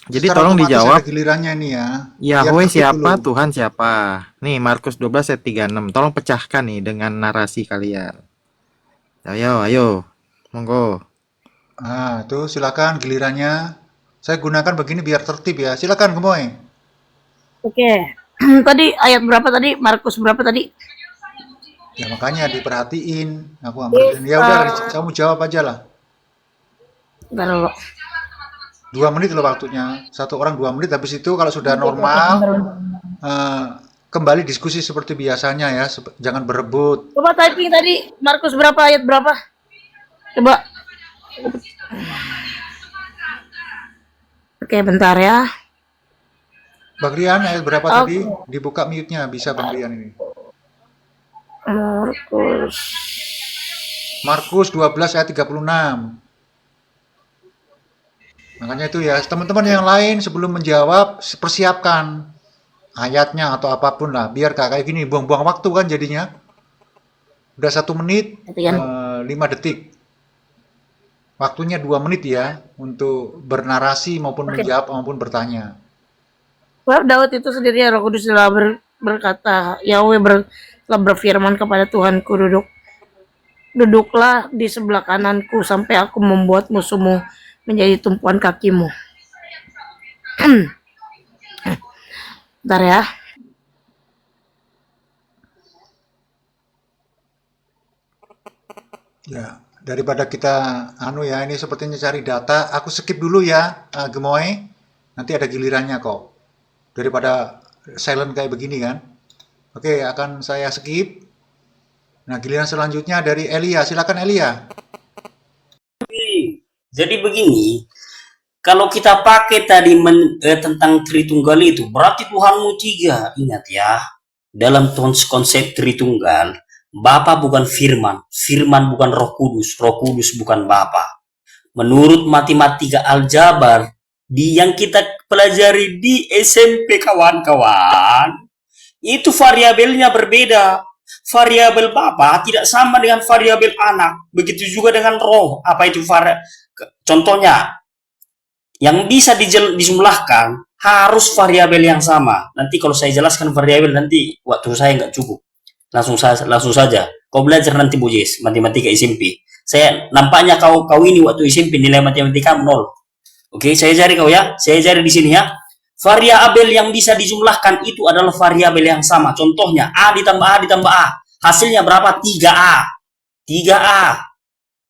Jadi Secara tolong otomatis dijawab. ada gilirannya nih ya. Yahweh tertib siapa, dulu. Tuhan siapa? Nih Markus 12 ayat 36. Tolong pecahkan nih dengan narasi kalian. Ayo. Monggo. Ah, tuh silakan gilirannya. Saya gunakan begini biar tertib ya. Silakan Gemoy. Oke. Tadi ayat berapa tadi? Markus berapa tadi? Ya makanya diperhatiin. Aku ambil. Ya udah, kamu jawab aja lah. Bentar dulu. 2 menit loh waktunya. Satu orang 2 menit. Habis itu kalau sudah normal, kembali diskusi seperti biasanya ya. Jangan berebut. Coba typing tadi Markus berapa ayat berapa? Coba. Oke, bentar ya. Bang Rian, ayat berapa Oke. tadi? Dibuka mute-nya. Bisa Bang Rian ini. Markus 12 ayat 36. Makanya itu ya, teman-teman yang lain sebelum menjawab, persiapkan ayatnya atau apapun lah. Biar kayak gini, buang-buang waktu kan jadinya. Udah 1 menit, 5 detik. Waktunya 2 menit ya, untuk bernarasi maupun menjawab maupun bertanya. Sebab Daud itu sendiri Roh Kudus telah berkata, Yahweh telah berfirman kepada Tuhanku, duduklah di sebelah kananku sampai aku membuat musuhmu menjadi tumpuan kakimu. Bentar ya. Ya, daripada kita ini sepertinya cari data, aku skip dulu ya, Gemoy. Nanti ada gilirannya kok. Daripada silent kayak begini kan. Oke, akan saya skip. Nah, giliran selanjutnya dari Elia. Silakan Elia. Jadi begini, kalau kita pakai tadi tentang Tritunggal itu, berarti Tuhanmu 3. Ingat ya, dalam konsep Tritunggal, Bapa bukan Firman, Firman bukan Roh Kudus bukan Bapa. Menurut matematika aljabar yang kita pelajari di SMP kawan-kawan, itu variabelnya berbeda. Variabel Bapa tidak sama dengan variabel anak. Begitu juga dengan roh. Apa itu contohnya? Yang bisa dijumlahkan harus variabel yang sama. Nanti kalau saya jelaskan variabel, nanti waktu saya nggak cukup. Langsung saja. Kau belajar nanti Bojes, matematika SMP. Saya nampaknya kau ini waktu SMP nilai matematika 0. Oke, saya cari kau ya. Saya cari di sini ya. Variabel yang bisa dijumlahkan itu adalah variabel yang sama. Contohnya A ditambah A ditambah A. Hasilnya berapa? 3A. 3A.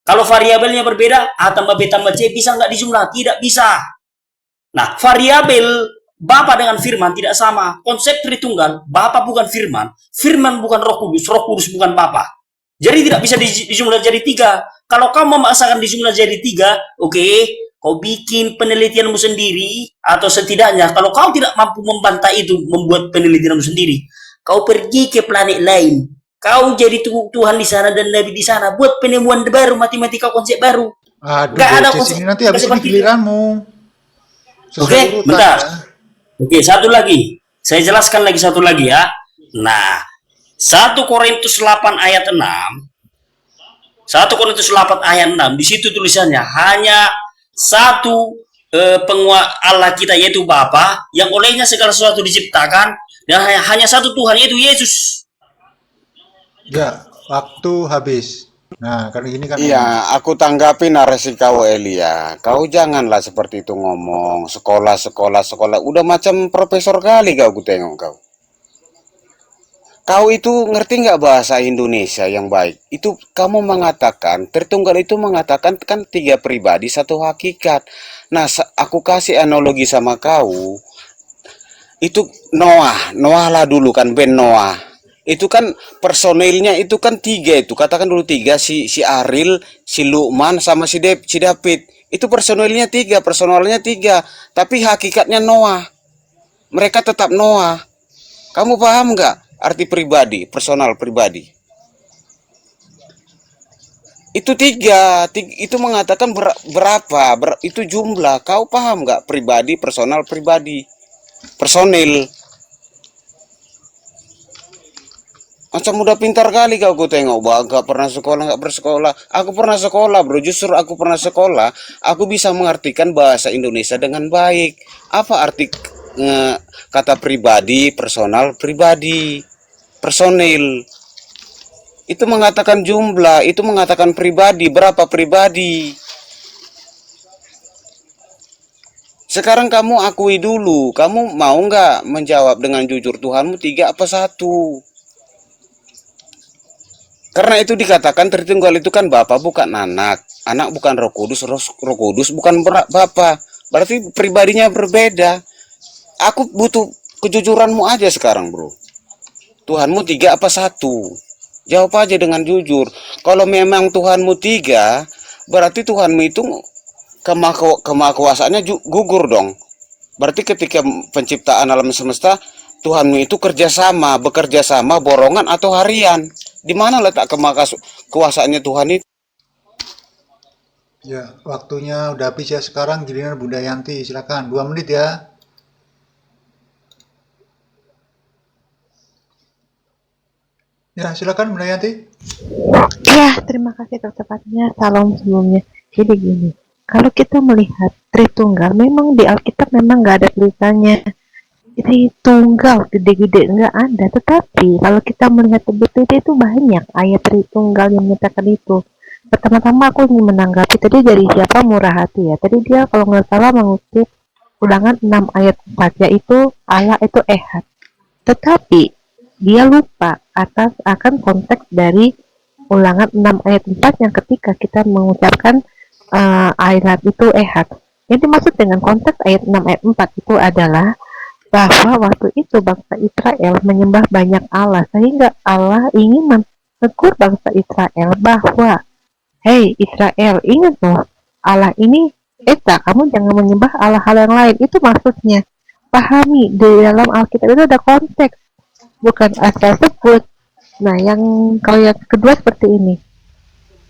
Kalau variabelnya berbeda, A tambah B tambah C bisa nggak dijumlah? Tidak bisa. Nah, variabel Bapa dengan Firman tidak sama. Konsep Tritunggal, Bapa bukan Firman, Firman bukan Roh Kudus bukan Bapa. Jadi tidak bisa dijumlah jadi 3. Kalau kamu memaksakan dijumlah jadi 3, oke, kau bikin penelitianmu sendiri, atau setidaknya kalau kau tidak mampu membantah itu, membuat penelitianmu sendiri, kau pergi ke planet lain. Kau jadi Tuhan di sana dan Nabi di sana, buat penemuan baru, matematika konsep baru. Aduh, Nggak ada Decis, konsep ini nanti habis ini seperti itu. giliranmu. Sesuai Oke, urutan, bentar. ya. Oke, satu lagi. Saya jelaskan lagi satu lagi ya. Nah, 1 Korintus 8 ayat 6. 1 Korintus 8 ayat 6. Di situ tulisannya hanya satu penguasa Allah kita, yaitu Bapa, yang olehnya segala sesuatu diciptakan, dan hanya satu Tuhan, yaitu Yesus. Ya, waktu habis. Nah, karena gini kan. Iya, aku tanggapi narasi kau Elia. Kau janganlah seperti itu ngomong. Sekolah. Udah macam profesor kali kau, ku tengok kau. Kau itu ngerti nggak bahasa Indonesia yang baik? Itu kamu mengatakan, Tritunggal itu mengatakan kan 3 pribadi, 1 hakikat. Nah, aku kasih analogi sama kau. Itu Noah lah dulu kan, Ben Noah. Itu kan personilnya itu kan 3 itu. Katakan dulu 3, si Ariel, si Lukman, sama si David. Itu personilnya 3, tapi hakikatnya Noah. Mereka tetap Noah. Kamu paham nggak arti pribadi, personal pribadi? Itu 3 itu mengatakan berapa, itu jumlah. Kau paham nggak pribadi, personal, pribadi, personil? Macam udah pintar kali kau tengok, bah, nggak pernah sekolah, nggak bersekolah. Aku pernah sekolah, bro. Justru aku pernah sekolah, aku bisa mengartikan bahasa Indonesia dengan baik. Apa arti kata pribadi, personal, pribadi, personil? Itu mengatakan jumlah, itu mengatakan pribadi, berapa pribadi. Sekarang kamu akui dulu, kamu mau nggak menjawab dengan jujur Tuhanmu 3 apa 1? Karena itu dikatakan Tritunggal itu kan Bapa bukan anak bukan Roh Kudus, Roh Kudus bukan Bapa. Berarti pribadinya berbeda. Aku butuh kejujuranmu aja sekarang, bro. Tuhanmu 3 apa 1? Jawab aja dengan jujur. Kalau memang Tuhanmu 3, berarti Tuhanmu itu kemahakuasaannya gugur dong. Berarti ketika penciptaan alam semesta, Tuhanmu itu bekerja sama, borongan atau harian. Di mana letak kemahakuasaannya Tuhan itu? Ya, waktunya udah habis ya. Sekarang giliran Bunda Yanti, silakan 2 menit ya. Ya, silakan Bunda Yanti. Ya, terima kasih tepatnya. Salam sebelumnya. Jadi gini, kalau kita melihat Tritunggal, memang di Alkitab memang nggak ada tulisannya Tritunggal gede-gede, nggak ada. Tetapi kalau kita melihat betul itu banyak ayat Tritunggal yang menyatakan itu. Pertama-tama aku ingin menanggapi tadi dari siapa Murah Hati ya. Tadi dia kalau nggak salah mengutip Ulangan 6 ayat 4, yaitu Allah itu ehad. Tetapi dia lupa akan konteks dari Ulangan 6 ayat 4 yang ketika kita mengucapkan ayat itu ehad. Yang dimaksud dengan konteks ayat 6 ayat 4 itu adalah bahwa waktu itu bangsa Israel menyembah banyak Allah, sehingga Allah ingin menegur bangsa Israel bahwa, hei Israel, ingat loh, Allah ini kamu jangan menyembah Allah-Allah yang lain. Itu maksudnya. Pahami, di dalam Alkitab itu ada konteks, bukan asal sebut. Nah, kalau yang kedua seperti ini.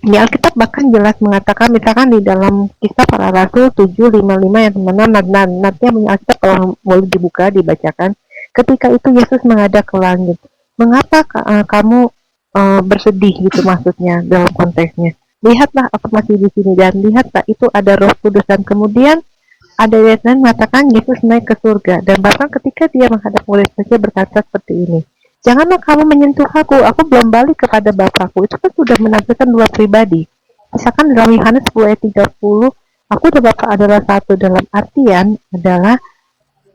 Di Alkitab bahkan jelas mengatakan, misalkan di dalam Kisah Para Rasul 7:55 yang teman-teman, nanti Alkitab kalau boleh dibuka, dibacakan. Ketika itu Yesus menghadap ke langit. Mengapa kamu bersedih gitu maksudnya dalam konteksnya? Lihatlah aku masih di sini, dan lihatlah itu ada Roh Kudus, dan kemudian ada ayat lain mengatakan Yesus naik ke surga, dan bahkan ketika dia menghadap murid-muridnya berkata seperti ini, janganlah kamu menyentuh aku belum balik kepada Bapakku. Itu kan sudah menampilkan 2 pribadi. Misalkan dalam Yohanes 10 ayat 30, aku dan Bapa adalah satu, dalam artian adalah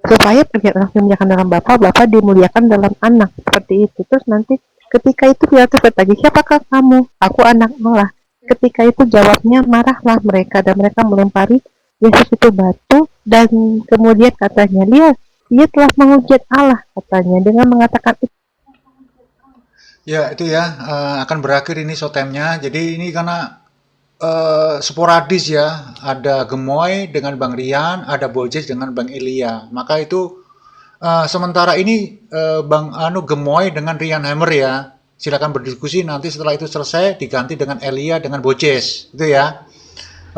supaya anak dimuliakan dalam Bapa dimuliakan dalam anak, seperti itu. Terus nanti ketika itu Pilatus bertanya, siapakah kamu? Aku anak Allah. ketika itu jawabnya marahlah mereka dan mereka melempari Yesus itu batu dan kemudian katanya, lihat, dia telah menghujat Allah katanya dengan mengatakan Ya, itu ya, akan berakhir ini showtime-nya. Jadi ini karena sporadis ya, ada Gemoy dengan Bang Rian, ada Bojes dengan Bang Elia. Maka itu sementara ini Bang Gemoy dengan Rian Hammer ya. Silakan berdiskusi, nanti setelah itu selesai diganti dengan Elia dengan Bojes. Itu ya.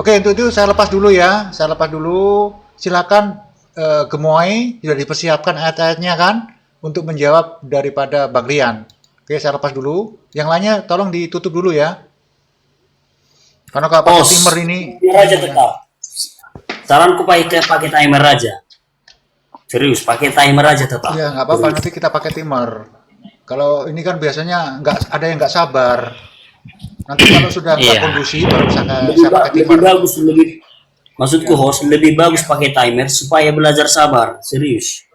Oke, untuk itu saya lepas dulu ya. Saya lepas dulu. Silakan Gemoy, sudah dipersiapkan ayat-ayatnya kan untuk menjawab daripada Bang Rian. Oke, saya lepas dulu. Yang lainnya tolong ditutup dulu ya. Karena kalau pakai timer ini timer aja tetap. Saranku pakai timer aja. Serius, pakai timer aja tetap. ya nggak apa-apa, nanti kita pakai timer. Kalau ini kan biasanya nggak ada yang nggak sabar. Nanti kalau sudah nggak Iya. kondusif baru bisa Lebih, saya pakai lebih timer. bagus, maksudku host lebih bagus pakai timer supaya belajar sabar. Serius.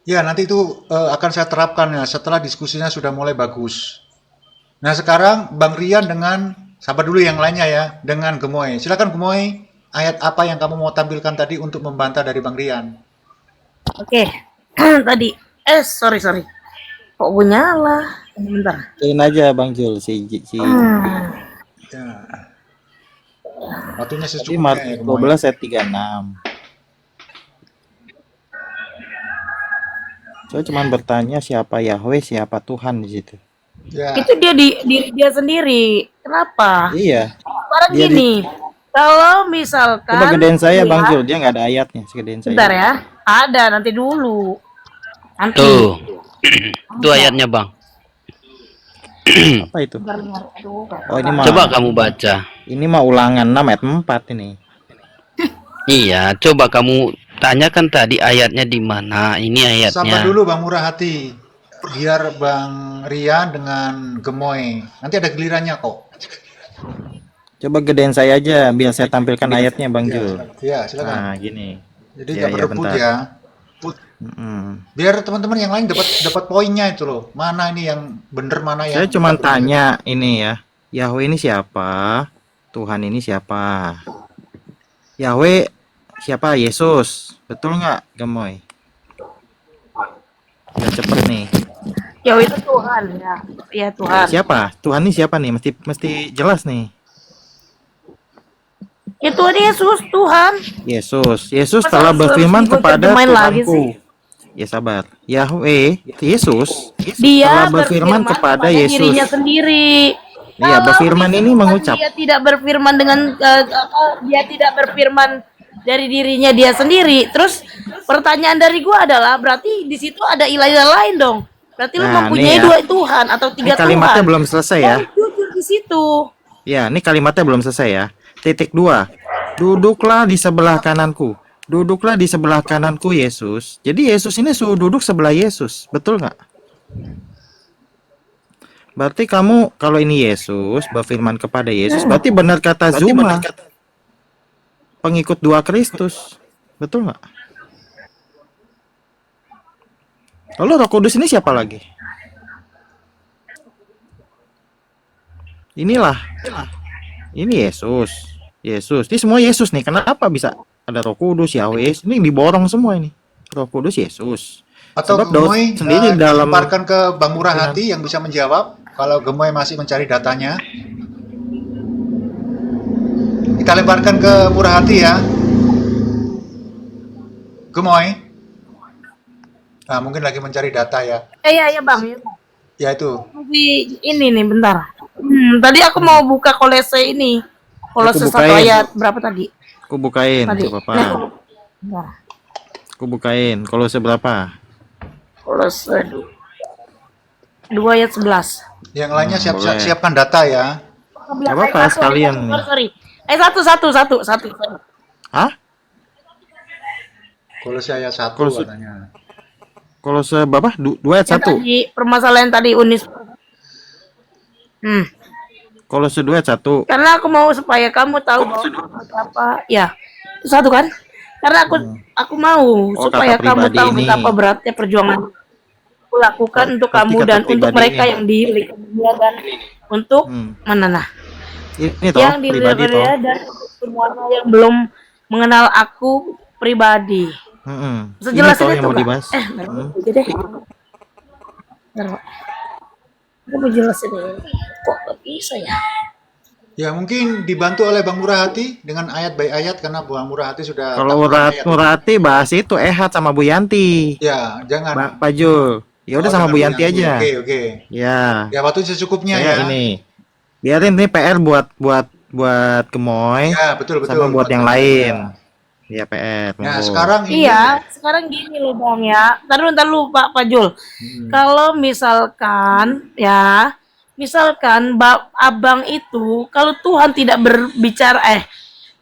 Ya, nanti itu akan saya terapkan ya setelah diskusinya sudah mulai bagus. Nah, sekarang Bang Rian dengan sabar dulu yang lainnya ya, dengan Gemoy. Silakan Gemoy, ayat apa yang kamu mau tampilkan tadi untuk membantah dari Bang Rian? Oke. Tadi sorry. Kok gue nyala? Bentar. Ini aja Bang Jul si Ya. Waktunya Tadi secukupnya ya, Markus Gemoy. 12 ayat 36. Saya cuma bertanya siapa Yahweh, siapa Tuhan di situ. Ya. Itu dia diri dia sendiri. Kenapa? Iya. Sekarang Dia gini. Kalau misalkan Coba gedein saya Bang ya, Jul, dia nggak ada ayatnya, segedein saya. bentar ya. Ada nanti dulu. Nanti. Tuh. Itu ayatnya, Bang. Apa itu? Aduh. Oh ini mah. Coba kamu baca. Ini mah ulangan 6 ayat 4 ini. Iya, coba kamu tanyakan tadi ayatnya di mana. Ini Sabar ayatnya. dulu Bang Murah Hati. Biar Bang Rian dengan Gemoy. Nanti ada gilirannya kok. Coba gedein saya aja biar saya tampilkan ayatnya Bang Ya, Jul. ya silakan. Nah, gini. Jadi Ya, nggak ya, berebut bentar. ya. Mm-mm. Biar teman-teman yang lain dapat poinnya itu loh. Mana ini yang bener, mana yang Saya cuma nggak bener. tanya ini ya. Yahweh ini siapa? Tuhan ini siapa? Yahweh siapa? Yesus. Betul nggak, Gemoy? Udah cepet nih. Ya itu Tuhan ya. Ya Tuhan. Siapa? Tuhan ini siapa nih? Mesti jelas nih. Ya Tuhan Yesus, Tuhan. Yesus Masa telah harus berfirman kepada diterjemahin lagi Tuhanku. sih? Ya sabar. Yahweh, Yesus Dia telah berfirman kepada Yesus. dirinya sendiri. Iya, Kalau berfirman ini mengucap. Dia tidak berfirman dengan dia tidak berfirman dari dirinya dia sendiri. Terus pertanyaan dari gua adalah berarti di situ ada ilah-ilah lain dong. Berarti lu Nah, mempunyai nih ya. dua Tuhan atau Ini tiga Tuhan. kalimatnya belum selesai ya. Jujur di situ. Ya, ini kalimatnya belum selesai ya. Titik 2. Duduklah di sebelah kananku. Duduklah di sebelah kananku Yesus. Jadi Yesus ini suruh duduk sebelah Yesus. Betul nggak? Berarti kamu kalau ini Yesus berfirman kepada Yesus, berarti benar kata Zuma. Pengikut 2 Kristus. Betul nggak? Lalu Roh Kudus ini siapa lagi? Inilah. Ini Yesus. Yesus. Ini semua Yesus nih. Kenapa bisa ada Roh Kudus, Yahweh? Ini diborong semua ini. Roh Kudus Yesus. Atau Sebab Daud Gemoy sendiri dalam dilemparkan ke Bang Murah Hati yang bisa menjawab. Kalau Gemoy masih mencari datanya, kita lemparkan ke Murah Hati ya. Gemoy. Nah, mungkin lagi mencari data ya. Iya Bang. Ya. Ya itu. Tapi ini nih bentar. Tadi aku mau buka Kolose ini. Kolose Aku 1 bukain. ayat berapa tadi? Aku bukain, Tadi. coba Pak. Nah, Aku bukain. Kalau seberapa? Kolose 2 ayat 11. Yang lainnya boleh. siapkan data ya. Gak apa-apa sekalian. Sorry. Satu. Sorry. Hah? Kolose ayat 1 Kolose- katanya. Kalau seberapa? 2 ayat Yang 1. tadi permasalahan tadi Unis. Kalau 2 ayat 1. Karena aku mau supaya kamu tahu bahwa apa ya. Itu satu kan? Karena aku mau Oh, supaya kata kamu pribadi tahu ini. betapa beratnya perjuangan aku lakukan untuk berarti kamu kata dan untuk pribadi mereka ini. yang diberikan dan untuk Hmm. mana nah. Ini toh yang pribadi toh. dan semuanya yang belum mengenal aku pribadi. Bisa Ini jelasin toh itu yang mau nggak? dibahas. Bentar, aja deh. Bentar, Pak. Aku mau jelasin ini. Kok nggak bisa ya? Ya mungkin dibantu oleh Bang Murah Hati dengan ayat by ayat karena Bang Murah Hati sudah Kalau tahu ayat. Murati bahas itu Ehad sama Bu Yanti. Ya, jangan. Pak Jul. Ya udah Oh, sama dengan Bu Yanti aja. Oke, oke. Ya. Ya waktu secukupnya Saya ya. ini. Biarin ini PR buat Gemoy Ya, betul betul. sama buat yang Betul. lain. Ya PR. Nah, monggo. sekarang ini Iya, sekarang gini loh Bang ya. Ntar lu Pak Jul. Kalau misalkan ya, misalkan abang itu kalau Tuhan tidak berbicara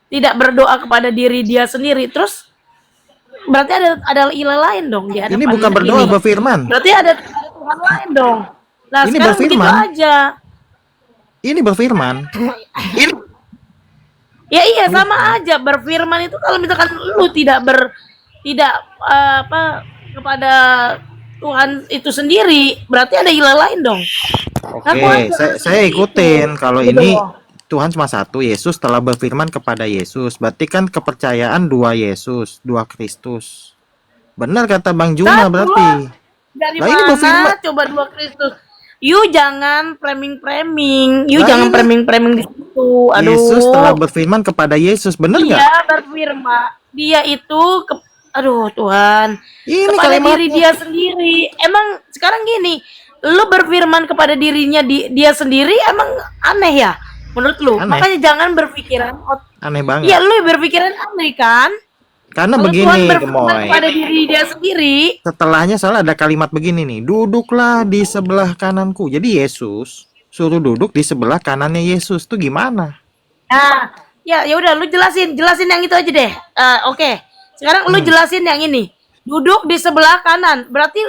tidak berdoa kepada diri dia sendiri, terus berarti ada ilah lain dong di hadapan Ini bukan berdoa, ini. berfirman. Berarti ada Tuhan lain dong. Nah, Ini sekarang begitu berfirman. aja. Ini berfirman. Ya iya sama aja berfirman itu kalau misalkan lu tidak kepada Tuhan itu sendiri, berarti ada ilah lain dong. Oke, saya ikutin. Kalau ini Tuhan cuma satu, Yesus telah berfirman kepada Yesus. Berarti kan kepercayaan dua Yesus, dua Kristus. Benar kata Bang Juna Satu berarti. Dari Lah, ini mana berfirman. coba dua Kristus? You jangan framing. You Lah, jangan ini. framing di situ. Aduh. Yesus telah berfirman kepada Yesus. Benar nggak? Dia berfirman. Dia itu aduh Tuhan. Ini Kepada kalimatnya. diri dia sendiri. Emang sekarang gini, lu berfirman kepada dirinya dia sendiri emang aneh ya menurut lu? Aneh. Makanya jangan berpikiran Aneh banget. Iya, lu berpikiran aneh kan? Karena Kalau Tuhan begini, berfirman Gemoy. kepada diri dia sendiri, Setelahnya soalnya ada kalimat begini nih. Duduklah di sebelah kananku. Jadi Yesus suruh duduk di sebelah kanannya Yesus. Tuh gimana? nah, ya udah lu jelasin yang itu aja deh. Oke. Sekarang lu jelasin yang ini. Duduk di sebelah kanan. Berarti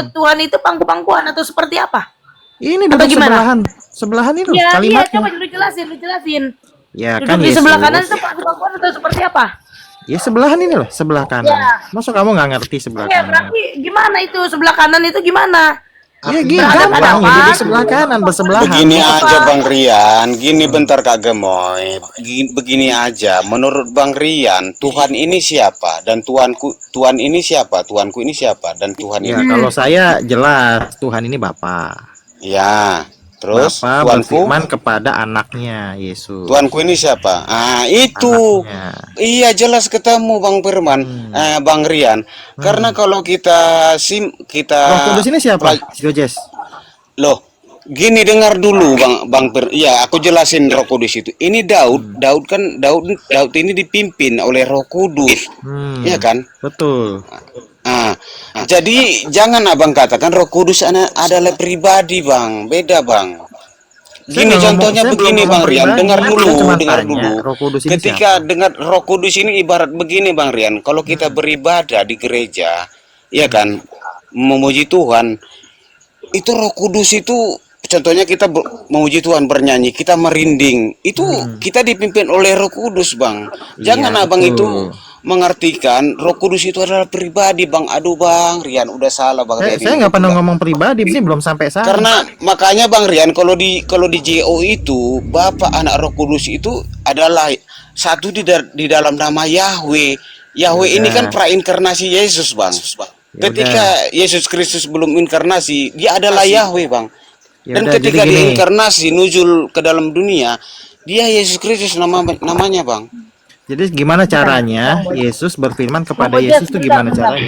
Tuhan itu pangku-pangkuan atau seperti apa? Ini Atau duduk gimana? sebelahan. Sebelahan itu Iya, kalimatnya. coba lu jelasin. Ya Duduk kan di Yesus. sebelah kanan itu pangku-pangkuan atau seperti apa? Ya sebelahan ini loh, sebelah kanan. Ya. Masa kamu nggak ngerti sebelah Oke, kanan? berarti gimana itu sebelah kanan itu gimana? Ya gini Berhadapan gampang, apa? di sebelah kanan bersebelahan. Begini aja Bang Rian, gini bentar Kak Gemoy. Begini aja, menurut Bang Rian, Tuhan ini siapa dan Tuhan ini siapa? Tuhanku ini siapa dan Tuhan Ya ini. kalau saya jelas Tuhan ini Bapa. Ya, terus Bapa Tuanku, berfirman kepada anaknya Yesus. Tuanku ini siapa? Ah, itu. Anaknya. Iya jelas ketemu Bang Firman, Bang Rian. Karena kalau kita Roh Kudus ini siapa? Jojes. Loh, gini dengar dulu Bang ya aku jelasin Roh Kudus itu. Ini Daud kan Daud ini dipimpin oleh Roh Kudus. Iya kan? Betul. Jadi jangan Abang katakan Roh Kudus adalah pribadi, Bang. Beda, Bang. Gini contohnya begini Bang Rian, dengar dulu. Roh Kudus ini Ketika dengar Roh Kudus ini ibarat begini Bang Rian, kalau kita beribadah di gereja, ya kan, memuji Tuhan, itu Roh Kudus itu contohnya kita memuji Tuhan bernyanyi, kita merinding, itu kita dipimpin oleh Roh Kudus Bang. Jangan Iya, Abang betul. itu mengartikan Roh Kudus itu adalah pribadi Bang. Aduh Bang Rian, udah salah Bang Rian. Saya ini. nggak pernah ngomong pribadi, ini belum sampai sana. Karena makanya Bang Rian kalau di JO itu Bapak Anak Roh Kudus itu adalah satu di dalam nama Yahweh. Yahweh ini kan prainkarnasi Yesus Bang. Ketika Yesus Kristus belum inkarnasi, dia adalah Yahweh Bang. Dan Yaudah, ketika jadi gini. diinkarnasi nujul ke dalam dunia, dia Yesus Kristus namanya Bang. Jadi gimana caranya Yesus berfirman kepada Yesus itu gimana caranya?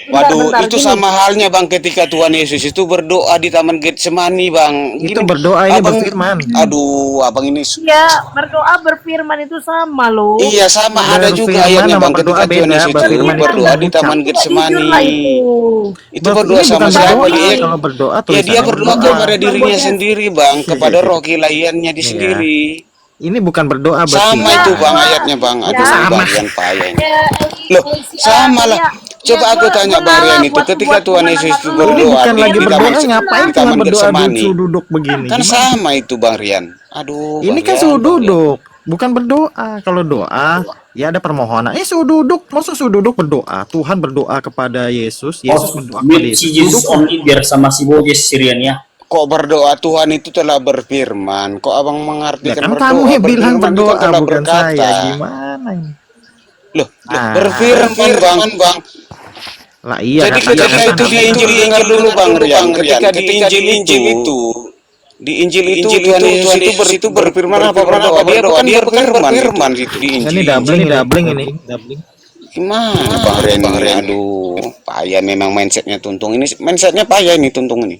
Waduh, itu sama halnya Bang ketika Tuhan Yesus itu berdoa di Taman Getsemani Bang. Itu berdoa ini berfirman. Aduh, Abang ini. Iya, berdoa berfirman itu sama loh. Iya sama ada juga Berfirman ayatnya sama Bang ketika berdoa Tuhan beda. Yesus Berfirman itu berdoa itu di Taman Jujur lah Getsemani. Itu berdoa Ini sama bukan siapa berdoa, dia? kalau berdoa Ya tulisannya dia berdoa berdoa. kepada dirinya sendiri Bang, kepada roh kilaiannya di Iya. sendiri. Ini bukan berdoa berarti. Sama itu Bang ayatnya Bang. Aduh bagian payah ini. Loh, sama lah. Coba aku tanya Bang Rian itu ketika Tuhan Yesus itu Ini berdoa bukan di lagi berdoa, ngapain di Tuhan Taman berdoa Getsemani. duduk begini? Kan Gimana? sama itu Bang Rian. Aduh. Ini Bang kan Rian, suruh Bang Rian. duduk, bukan berdoa. Kalau doa, ya ada permohonan. Suruh duduk, maksud suruh duduk berdoa. Tuhan berdoa kepada Yesus, Yesus berdoa kepada With Yesus. si Jesus Duduk. only biar sama si Bojes Syrian ya. kok berdoa Tuhan itu telah berfirman. Kok abang Ya mengartikan kan berdoa? kamu yang bilang Berfirman itu berdoa kan telah bukan berkata. saya. Gimana ini? Loh, Ah. berfirman bang. Lah iya Jadi kan ketika itu di Injil, dengar dulu bang Rian. Ketika di Injil itu, di Injil itu Tuhan Yesus itu berfirman apa berdoa? Dia bukan berfirman di ini Injil. doubling ini. Gimana bang Rian ini? Aduh, payah memang mindsetnya Tuntung ini. Mindsetnya payah ini Tuntung ini.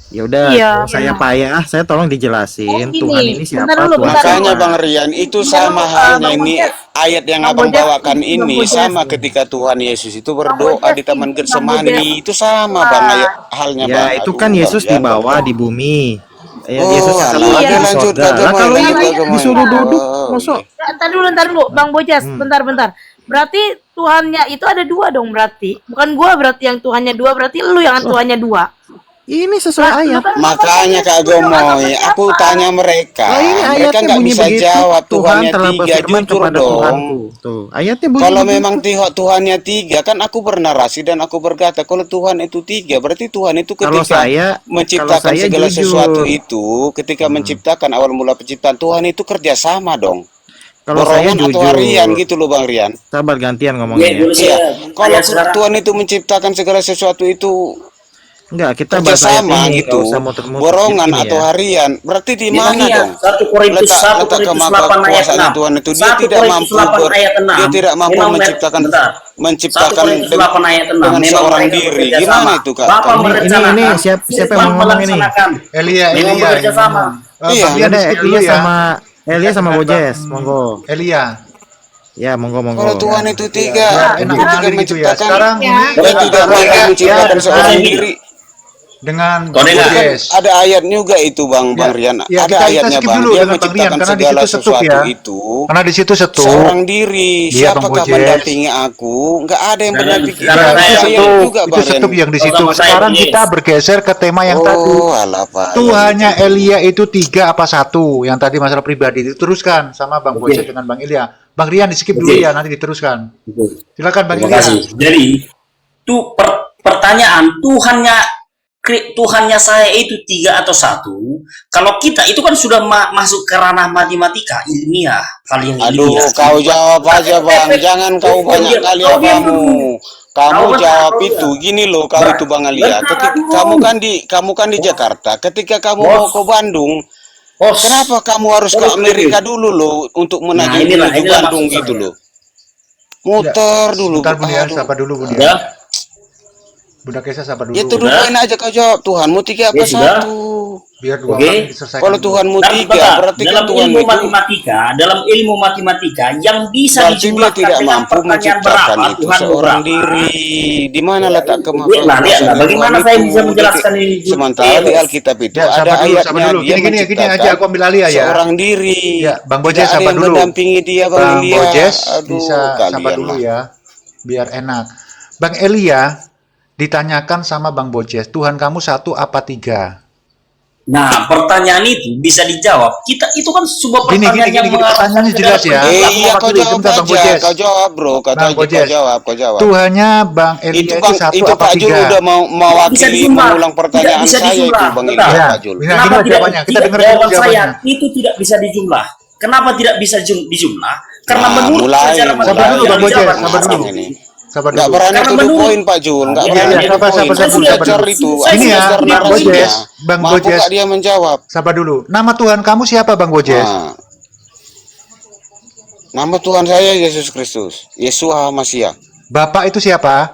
Ya udah, Iya, saya payah, saya tolong dijelasin Oh, gini. Tuhan ini siapa? Bentar dulu, Tuhan bentar Makanya siapa? Bang Rian itu Bentar sama dulu, halnya Bang ini Bojes. ayat yang Bang abang Bojes, bawakan Bang ini Bojes. sama ketika Tuhan Yesus itu berdoa Bojes, di Taman Bang Getsemani Bojes. itu sama Bang ayat halnya Ya Bang. itu Aduh, kan Yesus Bang Rian, dibawa Bang. di bumi. Ya, Oh, Yesus yang satu alah, lagi Iya. di lanjut sorga. Lah bagaimana, kalau lanjut ini bagaimana? disuruh duduk, Oh, mosok Ntar dulu, Bang Bojas. Bentar. Berarti Tuhannya itu ada dua dong berarti. Bukan gua berarti yang Tuhannya dua, berarti lu yang Tuhannya dua. ini sesuai Lah, ayat. Makanya Kak Gomoy, aku tanya mereka, Lah ini mereka ayatnya nggak bunyi bisa begitu. jawab Tuhan Tuhannya telah tiga, berfirman jujur kepada dong. Tuhanku. Tuh, ayatnya bunyi Kalau begitu. memang Tuhannya tiga, kan aku bernarasi dan aku berkata kalau Tuhan itu tiga, berarti Tuhan itu Kalau ketika saya menciptakan saya segala jujur. sesuatu itu, ketika menciptakan awal mula penciptaan Tuhan itu kerjasama dong. Kalau saya Borongan atau jujur. harian gitu loh Bang Rian. Sabar gantian Ya, ngomongnya. dulu Iya, saya kalau tanya sekarang. Tuhan itu menciptakan segala sesuatu itu Enggak, kita bahas ayat kerjasama ini, gitu, nggak usah muter-muter borongan gini atau ya. harian, berarti di Dia mana tanya, dong? 1 Korintus Letak 1 letak Korintus 8 ayat kekuasaannya 6. Tuhan itu 1 dia tidak Korintus mampu 8 ayat 6. dia tidak mampu Memang menciptakan bentar. 1 menciptakan Korintus 8 ayat 6. dengan Memang seorang mereka diri. bekerja Gimana sama. itu Kak? Bapak Ini merencanakan, siapa yang Tuhan mau ngomong ini? melaksanakan. Elia Memang yang bekerja sama. ngomong. Iya. Bang Ya Rian di udah, skip dulu Elia ya. sama Dengan Bojes, Bang monggo. Elia. Ya, monggo. Kalau Tuhan itu tiga, Biar itu enak tidak mengalir gitu ya. menciptakan, Sekarang Ya. ini dia tidak mampu menciptakan seorang Bentar. diri. dengan Kau Bang dengar? Bojes. Ada ayat juga itu Bang Rian. Ya, Ada kita ayatnya skip Bang. dulu Dia dengan Bang Rian menciptakan karena di segala situ setup sesuatu ya. itu Karena di situ setup. seorang diri. Iya, Bang Siapakah Bojes. mendampingi aku? Nggak ada yang mendampingi. Sekarang Ya, saya itu begini. setup. juga Itu Bang Rian. setup yang di situ. Sama saya, Sekarang Bojes. kita bergeser ke tema yang tadi. Oh, alah Pak. Tuhannya Elia itu 3 apa 1? Yang tadi masalah pribadi diteruskan sama Bang Oke. Bojes dengan Bang Elia. Bang Rian di skip dulu Oke. ya, nanti diteruskan. Silakan Bang Terima Elia. kasih. Jadi, pertanyaan Tuhannya saya itu 3 atau 1. Kalau kita itu kan sudah masuk ke ranah matematika ilmiah, hal yang Aduh, ilmiah. kau jawab aja Bang. Jangan kau banyak kali Kau diam kamu. dulu. Kamu Kau jawab bentar, itu. kau Gini loh, kau Bentar, itu Bang Alia. bentar Ketika dulu. kamu kan di Jakarta. Ketika kamu Bos. mau ke Bandung, Bos. kenapa kamu harus ke Amerika dulu loh untuk menuju inilah Bandung maksud gitu saya. loh? Muter dulu. Bentar Bun ya, Aduh. sapa dulu Bun ya. Sudah? Bunda Kesa sapa dulu. Ya tuh poin aja kau jawab. Tuhanmu 3 apa Ya, sudah. 1? Biar dua Oke. orang diselesaikan. Kalau dulu. Tuhanmu Bentar, 3, bentar. berarti kan dalam Tuhan ilmu itu matematika, yang bisa berarti dia dijumlahkan tidak dengan mampu pertanyaan menciptakan berapa, itu Tuhan seorang berapa? diri. Di mana letak Lihatlah, kemampuan bagaimana saya bisa menjelaskan ini? Sementara di Alkitab itu Ya, ada sabar dulu, sabar ayatnya dulu. dia Gini aja menciptakan aku ambil alih ya. seorang diri. Ya, Bang Bojes Tidak ada sabar yang dulu. mendampingi dia Bang Bang Elia. Bojes Aduh, bisa sabar kalian dulu lah. ya, biar enak. Bang Elia ditanyakan sama Bang Bojes, Tuhan kamu 1 apa 3? Nah, pertanyaan itu bisa dijawab. Kita itu kan sebuah Gini, pertanyaan yang gini, mengarahkan pertanyaannya ke jelas dalam ya. penjelasan. Iya, kau Dulu, jawab sebentar, Bang aja. Bojes. Kau jawab, Bro. Kata Bang aja, Bojes. kau jawab. Tuhannya Bang Elia Itu itu Bang, 1 itu apa Pak Jul 3? udah mau mewakili dijumlah. mengulang pertanyaan Tidak bisa saya itu dijumlah. Bang Bentar. Elia, Ya, Pak Jul. Nah, Kenapa gini tidak, jawabannya. Kita tidak dengar dulu jawaban saya jawabannya. itu tidak bisa dijumlah. Kenapa tidak bisa dijumlah? Karena Nah, menurut mulai, secara mulai. Sabar dulu, Bang Bojes, dijawab. sabar dulu. Ini. Sabar Nggak dulu. berani Karena to the menurut- point Pak Jul, nggak Iya, berani iya, to the sabar, point. sabar, Saya sabar, sudah sabar ajar dulu. itu. Saya Ini ya, ajar Bang narasinya. Bojes, Bang Mampu Bojes. nggak dia menjawab? Sabar dulu. Nama Tuhan kamu siapa Bang Bojes? Nah, nama Tuhan saya Yesus Kristus, Yeshua HaMashiach. Bapak itu siapa?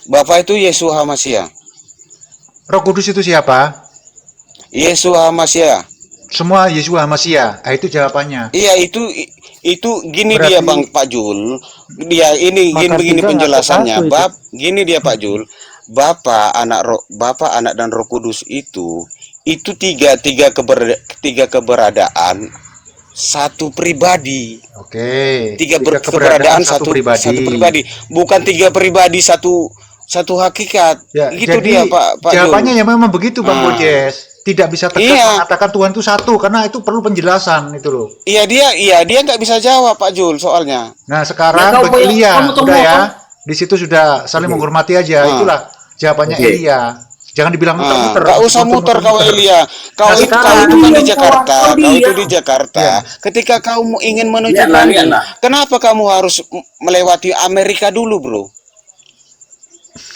Bapak itu Yeshua HaMashiach. Roh Kudus itu siapa? Yeshua HaMashiach. Semua Yesus Hamasiah. Ah, itu jawabannya. Iya itu gini Berarti- dia Bang Pak Jul. Dia ini Maka begini tiga nggak penjelasannya. satu itu. Gini dia Pak Jul. Bapak, Anak dan Roh Kudus itu tiga keberadaan satu pribadi. Oke. Tiga keberadaan satu pribadi. Bukan 3 pribadi satu hakikat. Ya, Gitu jadi dia Pak Jul. jawabannya ya memang begitu Bang Ah. Bojes. Tidak bisa tegas Iya. mengatakan Tuhan itu 1 karena itu perlu penjelasan itu loh. Iya dia nggak bisa jawab Pak Jul soalnya. Nah, sekarang Ya, bagi Elia, kamu tunggu udah ya. apa? Di situ sudah saling menghormati aja. Ah. Itulah jawabannya Oke. Elia. Jangan dibilang muter-muter. Gak usah muter kau Elia. Kau Nah, itu sekarang- kan di Iya, Jakarta. kau Kau itu dia. di Jakarta. Ketika kau ingin menuju Lihatlah, Bandung, lihatlah. kenapa kamu harus melewati Amerika dulu, bro?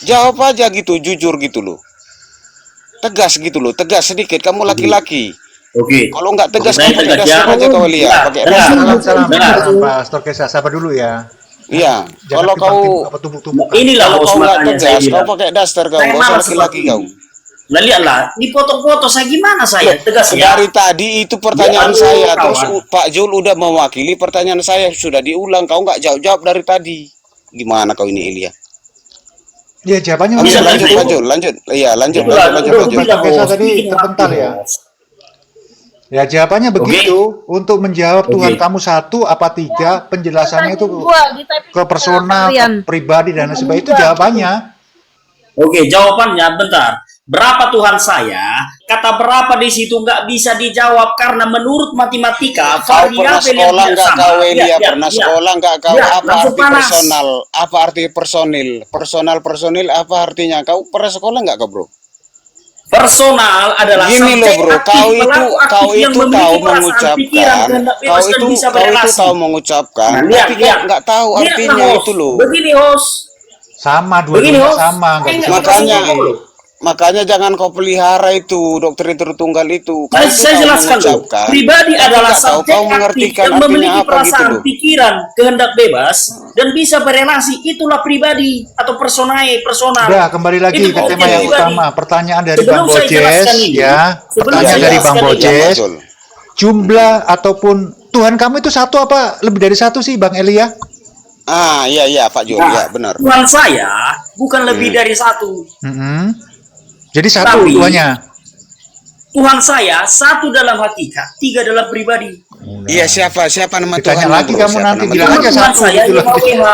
Jawab aja gitu, jujur gitu loh. Tegas gitu loh, tegas sedikit. Kamu laki-laki. Oke. Kalau nggak tegas, Oke, saya kamu pakai tegas dasar ya. aja kau Elia. Dengar, Pakai dengar. dasar. Salam, Dengar. Pak Storkesa, sabar dulu ya. Iya. Jangan Kalau kau tumpuk-tumpuk. Inilah kalau bos kau nggak makanya saya tegas, kau bilang. pakai dasar kau. Saya Gak usah malah laki-laki seperti kau. ini. Nah lihatlah, dipoto-foto saya gimana saya tegas ya. Dari tadi itu pertanyaan Ya, aduh, saya, kawan. terus Pak Jul udah mewakili pertanyaan saya, sudah diulang, kau nggak jawab dari tadi. Gimana kau ini Ilya? Ya, jawabannya Lanjut, Iya, lanjut, lanjut. Pak Jul, lanjut. Iya, lanjut, Itulah, lanjut, udah lanjut. bilang, Biasa bos. tadi Bikin terpental waktu, ya. bos. Ya, jawabannya begitu. Untuk menjawab Tuhan Oke. kamu satu apa tiga, penjelasannya itu ke personal, Kalian. ke pribadi dan lain sebagainya. Itu jawabannya. Oke, jawabannya bentar. Berapa Tuhan saya? Kata berapa di situ nggak bisa dijawab karena menurut matematika Kau pernah variabel yang sekolah tidak nggak sama. kau Iya, Elia? iya, Pernah iya. sekolah nggak kau? Ya, Apa langsung arti panas. personal? Apa arti personil? Personil apa artinya? Kau pernah sekolah nggak kau bro? Personal adalah Gini loh subjek bro, aktif, kau itu pelaku aktif yang memiliki tahu perasaan, mengucapkan, pikiran, kehendak kau bebas dan itu bisa kau itu berelasi. tahu mengucapkan, Nah, lihat, tapi lihat. kau nggak tahu Lihatlah, artinya host. itu loh. Begini host. Sama, Begini dua-duanya host. sama. Nggak Saya bisa nggak Makanya, tahu. makanya jangan kau pelihara itu doktrin Tritunggal itu. Kau itu Saya tahu jelaskan loh. mengucapkan, Pribadi tapi adalah nggak tahu subjek kau aktif mengertikan yang artinya memiliki apa gitu perasaan, loh. pikiran, kehendak bebas dan bisa berelasi. Itulah pribadi atau personal. Udah, kembali lagi Itu ke tema objek yang pribadi. utama. Pertanyaan dari Sebelum Bang saya Bojes jelaskan ini, ya. sebelum Pertanyaan saya dari Bang jelaskan ini, Ya, Bojes. Pak Jul. Jumlah ataupun Tuhan kamu itu satu apa lebih dari satu sih Bang Elia? Iya iya Pak Jul, Nah, ya benar. Tuhan saya bukan lebih dari satu. Jadi satu Tapi- duanya. Tuhan saya satu dalam hakikat, tiga dalam pribadi. Iya siapa nama Ditanya Tuhan lagi kamu nanti bilang aja Tuhan satu saya gitu loh. YHWH.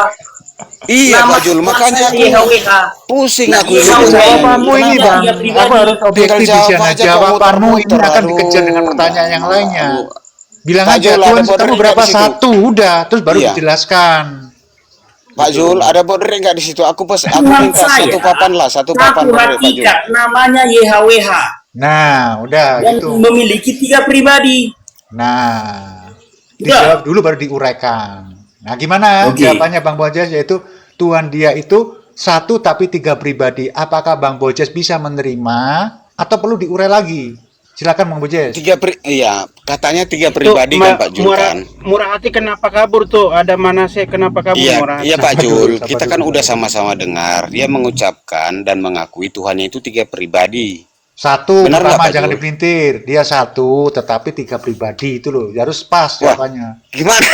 Iya Nama Pak Jul, Tuhan makanya saya aku YHWH. pusing Nah, aku iya, ini. sama saya. Jawabanmu ini Kenapa Bang, dia pribadi? aku harus objektif di Tinggal sana. jawab aja, kok Jawabanmu ini muter-muter, akan aduh. dikejar dengan pertanyaan yang lainnya. Aduh. Bilang Pak aja Jul, ada Tuhan border kamu nggak berapa di situ? satu udah, terus baru Iya. dijelaskan. Pak Jul, ada border nggak di situ? Aku Tuhan minta saya satu papan lah, satu papan satu border Pak Jul. hakikat namanya YHWH Nah, udah dan gitu. memiliki tiga pribadi. Nah, Udah. dijawab dulu baru diuraikan. Nah, gimana Oke. jawabannya Bang Bojes? Yaitu Tuhan dia itu satu tapi tiga pribadi. Apakah Bang Bojes bisa menerima atau perlu diurai lagi? Silakan Bang Bojes. Iya, katanya tiga pribadi kan Pak Jul kan? Murah hati kenapa kabur tuh? Ada Manase kenapa kabur Iya, murah hati? iya Pak Sabar Jul, dulu, sabar kita kan dulu. udah sama-sama dengar. Dia mengucapkan dan mengakui Tuhannya itu tiga pribadi. Satu, Benar nggak, pertama Pak jangan Jul? dipelintir. Dia satu tetapi tiga pribadi itu loh. Harus pas Wah. jawabannya. Gimana?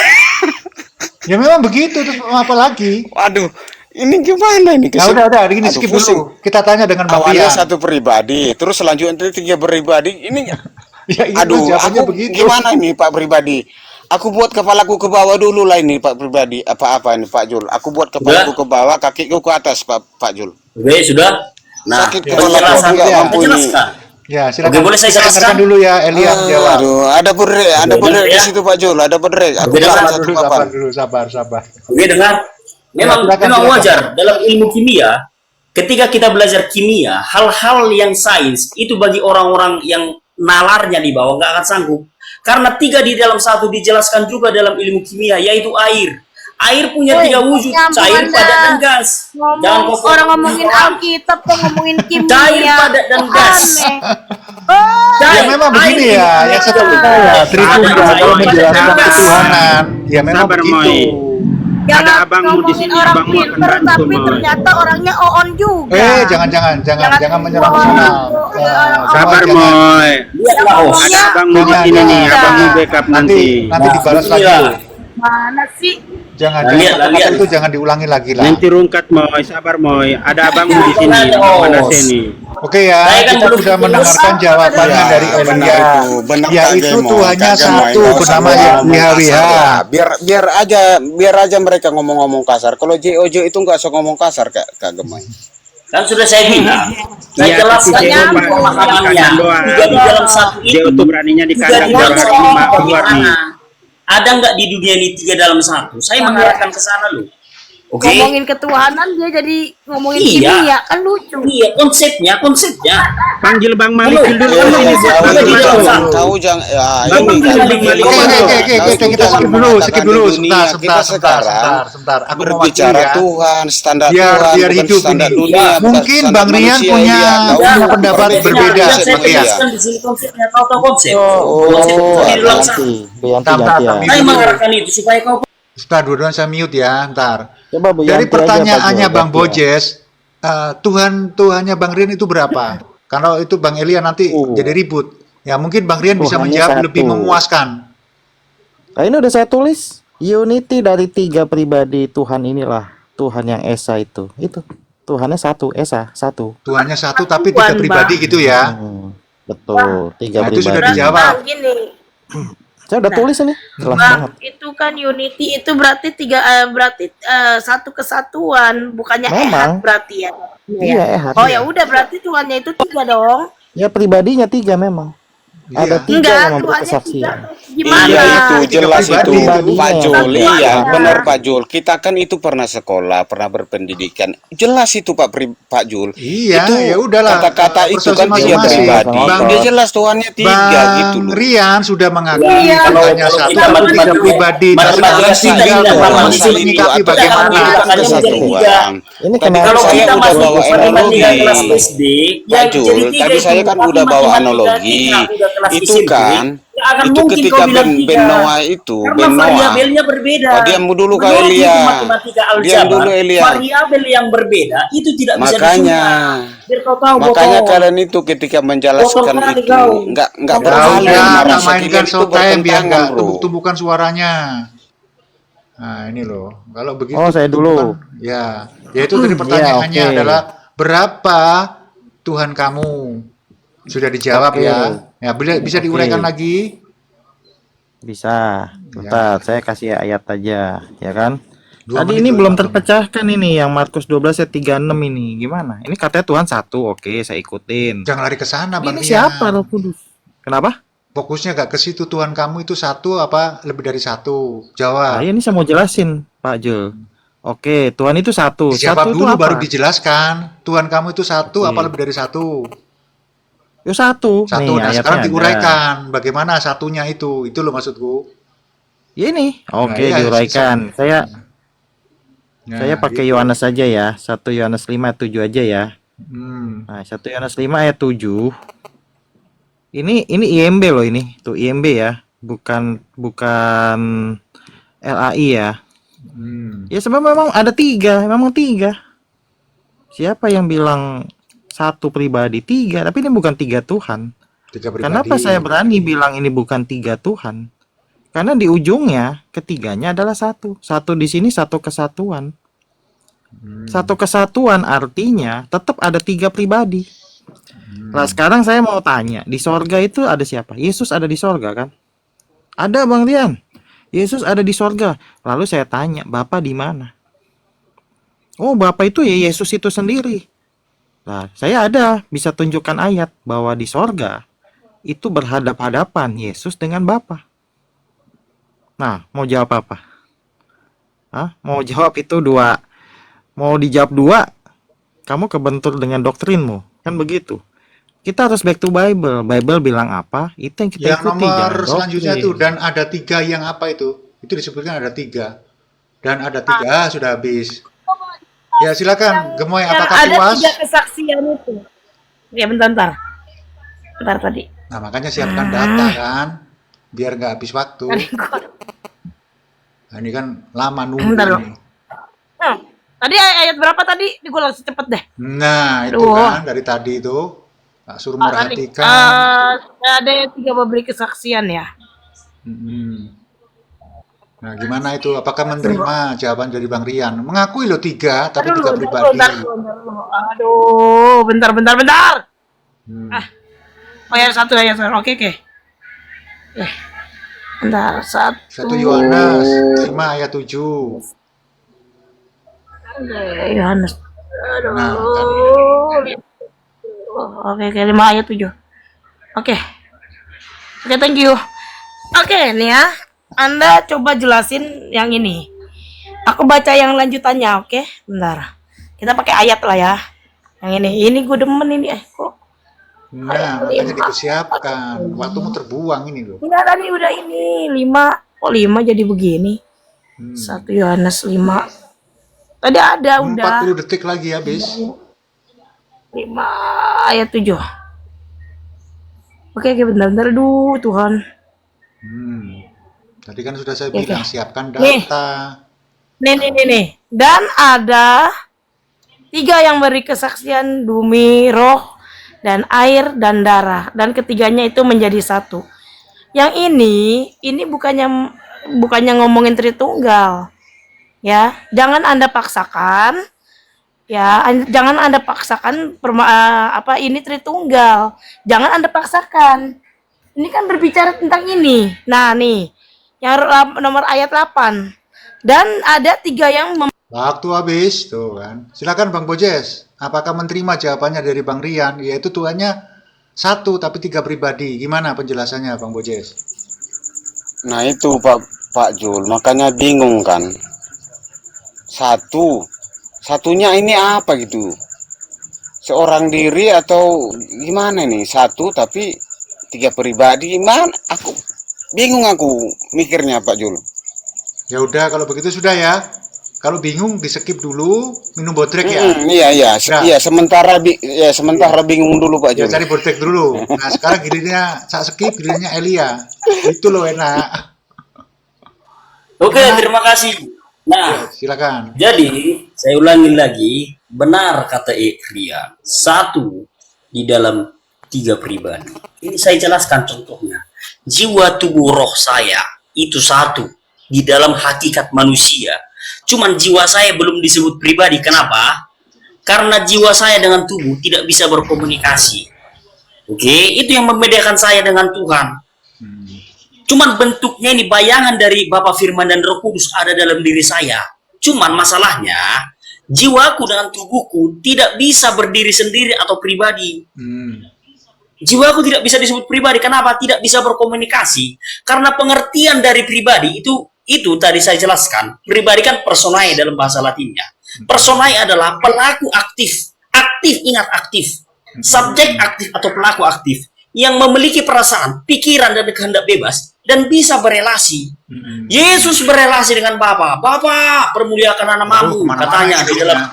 Ya memang begitu, terus mau apa lagi? Waduh, ini gimana ini? Nah udah, gini Aduh, skip pusing. dulu. Kita tanya dengan Bang Awalnya Rian. satu pribadi, terus selanjutnya tiga pribadi. Ini, Ya itu aduh, jawabannya aku begitu. gimana ini Pak pribadi? Aku buat kepalaku ke bawah dulu lah ini Pak pribadi. Apa ini Pak Jul? Aku buat kepalaku ke bawah, kakiku ke atas Pak Jul. Oke, sudah. Nah, Sakit ya, kepala penjelasan aku nggak dia. mampu ini. Jelaskan. Ya, silakan. Oke, boleh saya Kita dengarkan jelaskan? dulu ya Elia jawab. Aduh, ada bodrek ya. di situ Pak Jul, ada bodrek. Aku Oke, bilang sabar satu Dulu, papan. sabar dulu, sabar. Oke, dengar. Memang silakan, memang silakan. wajar dalam ilmu kimia. Ketika kita belajar kimia, hal-hal yang sains itu bagi orang-orang yang nalarnya di bawah nggak akan sanggup. Karena tiga di dalam satu dijelaskan juga dalam ilmu kimia, yaitu air. Air punya tiga wujud, cair, padat, dan gas. Jangan kau Orang ngomongin Alkitab kok ngomongin kimia. Cair, padat, dan gas. Aneh. Ya memang begini ya, yang saya ya, Tritunggal kalau menjelaskan ketuhanan, ya memang Sabar, begitu. Moy. Jangan Ada abangmu di ngomongin sini, orang abangmu akan pinter bantu, tapi Moy. ternyata orangnya on juga. Jangan menyerang personal. Sabar Jangan. Moy. Lihatlah, host. Ada abangmu di Jangan, sini nih, jangan. abangmu backup nanti. Nanti dibalas lagi. Bismillah. Mana sih? Jangan, Nah, lihat, kata-kata lihat. itu jangan diulangi lagi lah. Nanti rungkat Moy, sabar Moy. Ada abangmu di sini, Oh. Manase nih. Oke ya, Saya kan kita belum sudah lulus. mendengarkan jawabannya Ya, dari benar Elia, itu, benar yaitu Kak Gemo, Tuhannya Kak Gemo, satu nggak usah bernama ngomong YHWH. kasar ya. Biar aja mereka ngomong-ngomong kasar. Kalau JOJ itu nggak usah ngomong kasar Kak Gemay. Kan sudah saya bilang. Saya Iya, jelaskan tapi Dia Pak, pemahamannya. kandang doang. Tiga di dalam satu Dia itu. tuh beraninya di Tiga kandang di baru dalam hari satu ini itu mau keluar nih. bagaimana? Ada nggak di dunia ini tiga dalam satu? Saya mengarahkan ke sana loh. Oke. ngomongin ketuhanan dia jadi ngomongin Iya. kimia kan lucu. Iya, konsepnya. Panggil Bang Malik Halo. dulu Halo. sini buat Halo. Bang Halo. Malik. Halo. Kau jangan ya Bang ini Malik, kan Bang Malik. kau Oke, kau kita sudah skip dulu, mengatakan di dunia sebentar, kita sekarang sebentar. Aku mau berbicara wakili ya. Tuhan, standar Biar Tuhan, bukan hidup standar ini. dunia, bukan Mungkin standar Bang Rian manusia, punya iya. Kau pendapat berdefinisi berbeda. konsep Saya dia. jelaskan di sini konsepnya. Tahu konsep. Oh, Konsep di dalam sana. Yanti ya. Saya mengarahkan itu supaya kau Sebentar, dua-duanya saya mute ya, ntar. Coba Bu Dari Yanti aja, Pak pertanyaannya Jo, Bang Yanti ya. Bojes, Tuhannya Bang Rian itu berapa? Kalau itu Bang Elia nanti jadi ribut. Ya mungkin Bang Rian bisa Tuhannya menjawab satu. lebih memuaskan. Nah, ini udah saya tulis. Unity dari 3 pribadi Tuhan inilah Tuhan yang Esa itu. Itu. Tuhannya satu, Esa, satu. Tuhannya satu tapi 3 pribadi gitu ya. Betul, 3 Nah, itu sudah pribadi. dijawab. Bang, gini. Saya udah tulis ini. Jelas Bang, banget. itu kan unity itu berarti satu kesatuan, bukannya Memang. ehad berarti ya. Iya, ehad. Oh ya udah berarti Tuhannya itu 3 dong. Ya pribadinya 3 memang. Ada 3 Enggak, yang memberi Tuhannya 3. kesaksian. Gimana? Iya itu jelas itu pribadi. Pak Jul, Iya. iya benar Pak Jul. Kita kan itu pernah sekolah, pernah berpendidikan. Jelas itu Pak Jul. Iya, Itu ya udahlah. kata-kata itu Persepsi kan dia masing-masing. pribadi. Bang- Dia jelas Tuhannya 3 gitu Bang loh. Rian sudah mengakui Iya. Tuhannya Kalau satu kita tapi 3 matematika- pribadi. Nah, matematika sekarang kita tinggal indah, Tuhan matematika itu menyikapi atau bagaimana. makanya menjadi tiga. Ini Tadi kenapa Kalau saya kita udah masuk bawa ke matematika analogi. kelas SD, Pak yang Jul, jadi 3 tadi itu saya kan tapi udah bawa matematika analogi. udah kelas Itu SMP, kan, nggak akan itu mungkin ketika kau bilang Ben 3. Noah itu, Karena Ben Noah. variabelnya berbeda. Oh, diam dulu Kak Menurut Elia. buku matematika Diam aljabar, dulu Elia. variabel yang berbeda itu tidak bisa Makanya, disebut. Biar kau tahu, makanya botol. kalian itu ketika menjelaskan Botol kali itu kau. nggak Botol beralih kali. Udah, marah mainkan kalian itu showtime biar bertentangan nggak bro. tumbuk-tumbukan suaranya. Nah ini loh, kalau begitu. Oh, saya dulu. Ya, yaitu tadi pertanyaannya oke. adalah berapa Tuhan kamu? Sudah dijawab Oke. ya. Ya bisa diuraikan lagi. Bisa. Bentar, saya kasih ayat aja, ya kan? 2 Tadi menit ini loh, belum Bang. terpecahkan ini yang Markus 12 ayat 36 ini. Gimana? Ini katanya Tuhan satu. Oke, saya ikutin. Jangan lari ke sana, Bang Ini Rian. siapa Roh Kudus? Kenapa? Fokusnya gak ke situ. Tuhan kamu itu satu apa lebih dari satu? Jawab. Nah, ini saya mau jelasin, Pak Jul. Oke, Tuhan itu satu. Dijawab Satu itu dulu apa? baru dijelaskan. Tuhan kamu itu satu Oke. apa lebih dari satu? Yo satu. Satu. Nih, Nah ayatnya sekarang ada. diuraikan. Bagaimana satunya itu? Itu loh maksudku. Ya ini. Oke, iya, diuraikan. Nah, Saya pakai gitu. Yohanes saja ya. 1 Yohanes 5 ayat 7 aja ya. Nah, 1 Yohanes 5 ayat 7. Ini IMB loh ini. Tuh IMB ya. Bukan LAI ya. Ya sebab memang ada 3, memang 3. Siapa yang bilang satu pribadi 3, tapi ini bukan 3 Tuhan. 3 pribadi. Kenapa saya berani bilang ini bukan 3 Tuhan? Karena di ujungnya ketiganya adalah satu. Satu di sini satu kesatuan. Satu kesatuan artinya tetap ada 3 pribadi. Nah sekarang saya mau tanya, di sorga itu ada siapa? Yesus ada di sorga kan? Ada Bang Rian. Yesus ada di sorga. Lalu saya tanya, Bapa di mana? Oh Bapa itu ya Yesus itu sendiri. Nah saya ada bisa tunjukkan ayat bahwa di sorga itu berhadap-hadapan Yesus dengan Bapa. Nah mau jawab apa? Hah? Mau jawab itu 2. Mau dijawab 2, kamu kebentur dengan doktrinmu. Kan begitu. Kita harus back to Bible. Bible bilang apa? Itu yang kita Yang ikuti. nomor jangan selanjutnya doktrin. tuh dan ada 3 yang apa itu? Itu disebutkan ada 3. Dan ada 3 sudah habis. Ya silakan, Gemoy Yang apakah ada puas? 3 kesaksian itu. Ya bentar. Bentar tadi. Nah makanya siapkan data kan, biar nggak habis waktu. Nah, ini kan lama nunggu Bentar loh. ini. Tadi ayat berapa tadi? Gue langsung cepet deh. Nah itu Aduh. kan dari tadi itu tak suruh Tadi, merhatikan. ada 3 memberi kesaksian ya. Nah gimana itu? Apakah menerima jawaban dari Bang Rian? Mengakui lo 3, tapi 3 Bentar pribadi. dulu. Aduh, bentar. Oh ya satu. Oke. Bentar, 1 Yohanes 5 ayat 7. Yohanes. Nah, Oke, 5 ayat 7. Oke, thank you. Oke, nih ya. Anda coba jelasin yang ini. Aku baca yang lanjutannya, oke? Bentar. Kita pakai ayat lah ya. Yang ini gue demen ini. Kok Nah, makanya dipersiapkan. Waktumu terbuang ini loh. enggak tadi udah ini 5. Kok 5 jadi begini? 1 Yohanes 5. Tadi ada udah 40 detik lagi habis. 5 ayat 7. Oke, bentar. Aduh, Tuhan. Tadi kan sudah saya Oke. bilang siapkan Nih. data. Nih. Dan ada 3 yang beri kesaksian, bumi, roh, dan air, dan darah. Dan ketiganya itu menjadi satu. Yang ini bukannya ngomongin Tritunggal. Ya, jangan Anda paksakan. Ya, jangan Anda paksakan ini Tritunggal. Jangan Anda paksakan. Ini kan berbicara tentang ini. Nah, nih. Yang nomor ayat 8. Dan ada 3 yang Waktu habis, tuh kan. Silakan Bang Bojes. Apakah menerima jawabannya dari Bang Rian? Yaitu Tuhannya 1 tapi 3 pribadi. Gimana penjelasannya Bang Bojes? Nah itu Pak Jul, makanya bingung kan. Satunya ini apa gitu? Seorang diri atau gimana nih? 1 tapi 3 pribadi, gimana? Aku bingung mikirnya Pak Jul. Ya udah kalau begitu sudah ya. Kalau bingung di skip dulu, minum botrek ya. Iya, sementara bingung dulu Pak Ya Jul. cari botrek dulu. Nah sekarang gilirannya saya skip, gilirannya Elia. Itu loh enak. Oke, terima kasih. Nah, Silakan. jadi saya ulangi lagi, benar kata Rian, 1 di dalam 3 pribadi. Ini saya jelaskan contohnya. Jiwa, tubuh, roh saya itu 1 di dalam hakikat manusia. Cuman jiwa saya belum disebut pribadi. Kenapa? Karena jiwa saya dengan tubuh tidak bisa berkomunikasi. Oke, itu yang membedakan saya dengan Tuhan. Cuman bentuknya ini bayangan dari Bapa Firman dan Roh Kudus ada dalam diri saya. Cuman masalahnya, jiwaku dengan tubuhku tidak bisa berdiri sendiri atau pribadi. Jiwaku tidak bisa disebut pribadi. Kenapa? Tidak bisa berkomunikasi. Karena pengertian dari pribadi itu tadi saya jelaskan. Pribadi kan personae dalam bahasa Latinnya. Personae adalah pelaku aktif. Ingat aktif. Subjek aktif atau pelaku aktif. Yang memiliki perasaan, pikiran, dan kehendak bebas. Dan bisa berelasi. Yesus berelasi dengan Bapa. Bapa, permuliakan namamu. Katanya di dalam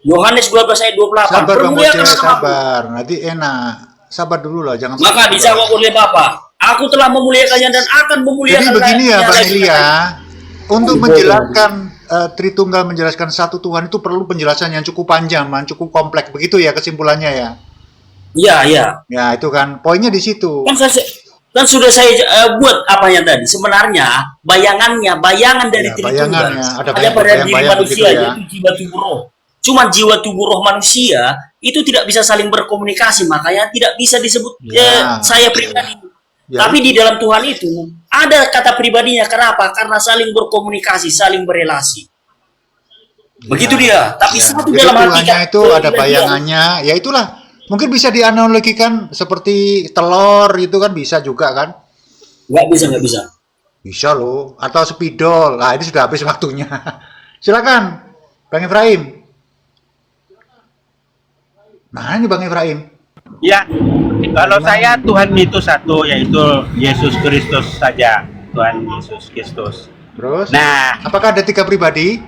Yohanes 12 ayat 28. Sabar Bang Permuliakan Bojes, namamu. sabar. Nanti enak. Sabar dulu lah, jangan. Maka dijawab oleh Bapa. Aku telah memuliakannya dan akan memuliakan. Jadi begini ya Bang lagi. Elia, untuk menjelaskan Tritunggal menjelaskan satu Tuhan itu perlu penjelasan yang cukup panjang, cukup kompleks. Begitu ya kesimpulannya ya. Iya. Ya itu kan poinnya di situ. Kan sudah saya buat apanya tadi. Sebenarnya bayangan dari Ya, Tritunggal bayangannya, ada ada pada diri bayang-bayang manusia, begitu ya. yaitu jiwa tubuh roh. Cuma jiwa tubuh roh manusia itu tidak bisa saling berkomunikasi, makanya tidak bisa disebut saya pribadi. Ya. Tapi di dalam Tuhan itu ada kata pribadinya. Kenapa? Karena saling berkomunikasi, saling berelasi. Begitu dia. Tapi satu Jadi dalam hati Tuhannya itu ada bayangannya. Ya itulah. Mungkin bisa dianalogikan seperti telur itu kan bisa juga kan? Nggak bisa. Bisa loh. Atau spidol. Nah ini sudah habis waktunya. Silakan, Bang Efraim. Nah ini Bang Efraim. Ya, kalau saya Tuhan itu satu, yaitu Yesus Kristus saja. Tuhan Yesus Kristus. Terus? Nah, apakah ada 3 pribadi?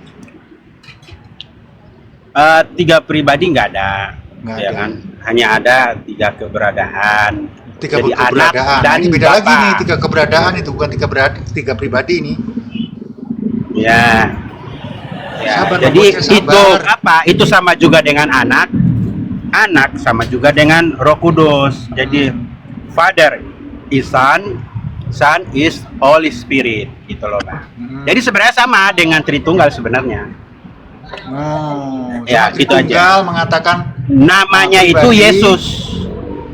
3 pribadi nggak ada, Nggak ya ada. kan? Hanya ada 3 keberadaan. 3 Jadi anak keberadaan. dan Ini beda Bapa. lagi nih 3 keberadaan itu bukan 3 pribadi ini. Ya. Ya, Sabar, jadi Bang Bojes, sabar. itu apa? Itu sama juga dengan anak sama juga dengan Roh Kudus. Jadi Father is Son is Holy Spirit, gitu loh, Pak. Jadi sebenarnya sama dengan Tritunggal sebenarnya. Ya, gitu aja. Tritunggal mengatakan Namanya itu pribadi. Yesus.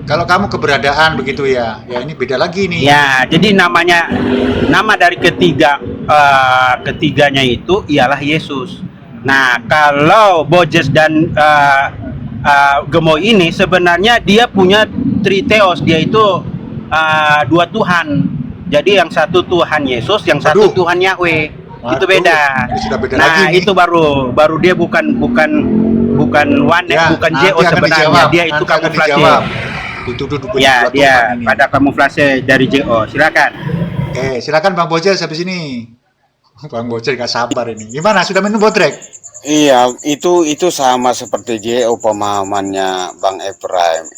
Kalau kamu keberadaan begitu ya. Ya ini beda lagi nih. Ya, jadi nama dari ketiganya itu ialah Yesus. Nah, kalau Bojes dan Gemo ini sebenarnya dia punya triteos, dia itu 2 Tuhan. Jadi yang satu Tuhan Yesus, yang satu Tuhan Yahweh. Itu Waduh, beda. ini sudah beda Nah, lagi nih. itu baru dia bukan one Ya, bukan nanti JO akan sebenarnya. dijawab, Dia itu nanti akan kamuflase. dijawab. Dituduh dukun Ya, sebelah dia Tuhan ini. pada kamuflase dari JO. Silakan. Oke, silakan Bang Bocel habis ini. Bang Bocel gak sabar ini. Gimana? Sudah minum bodrek? Iya, itu sama seperti JO pemahamannya Bang Ephraim.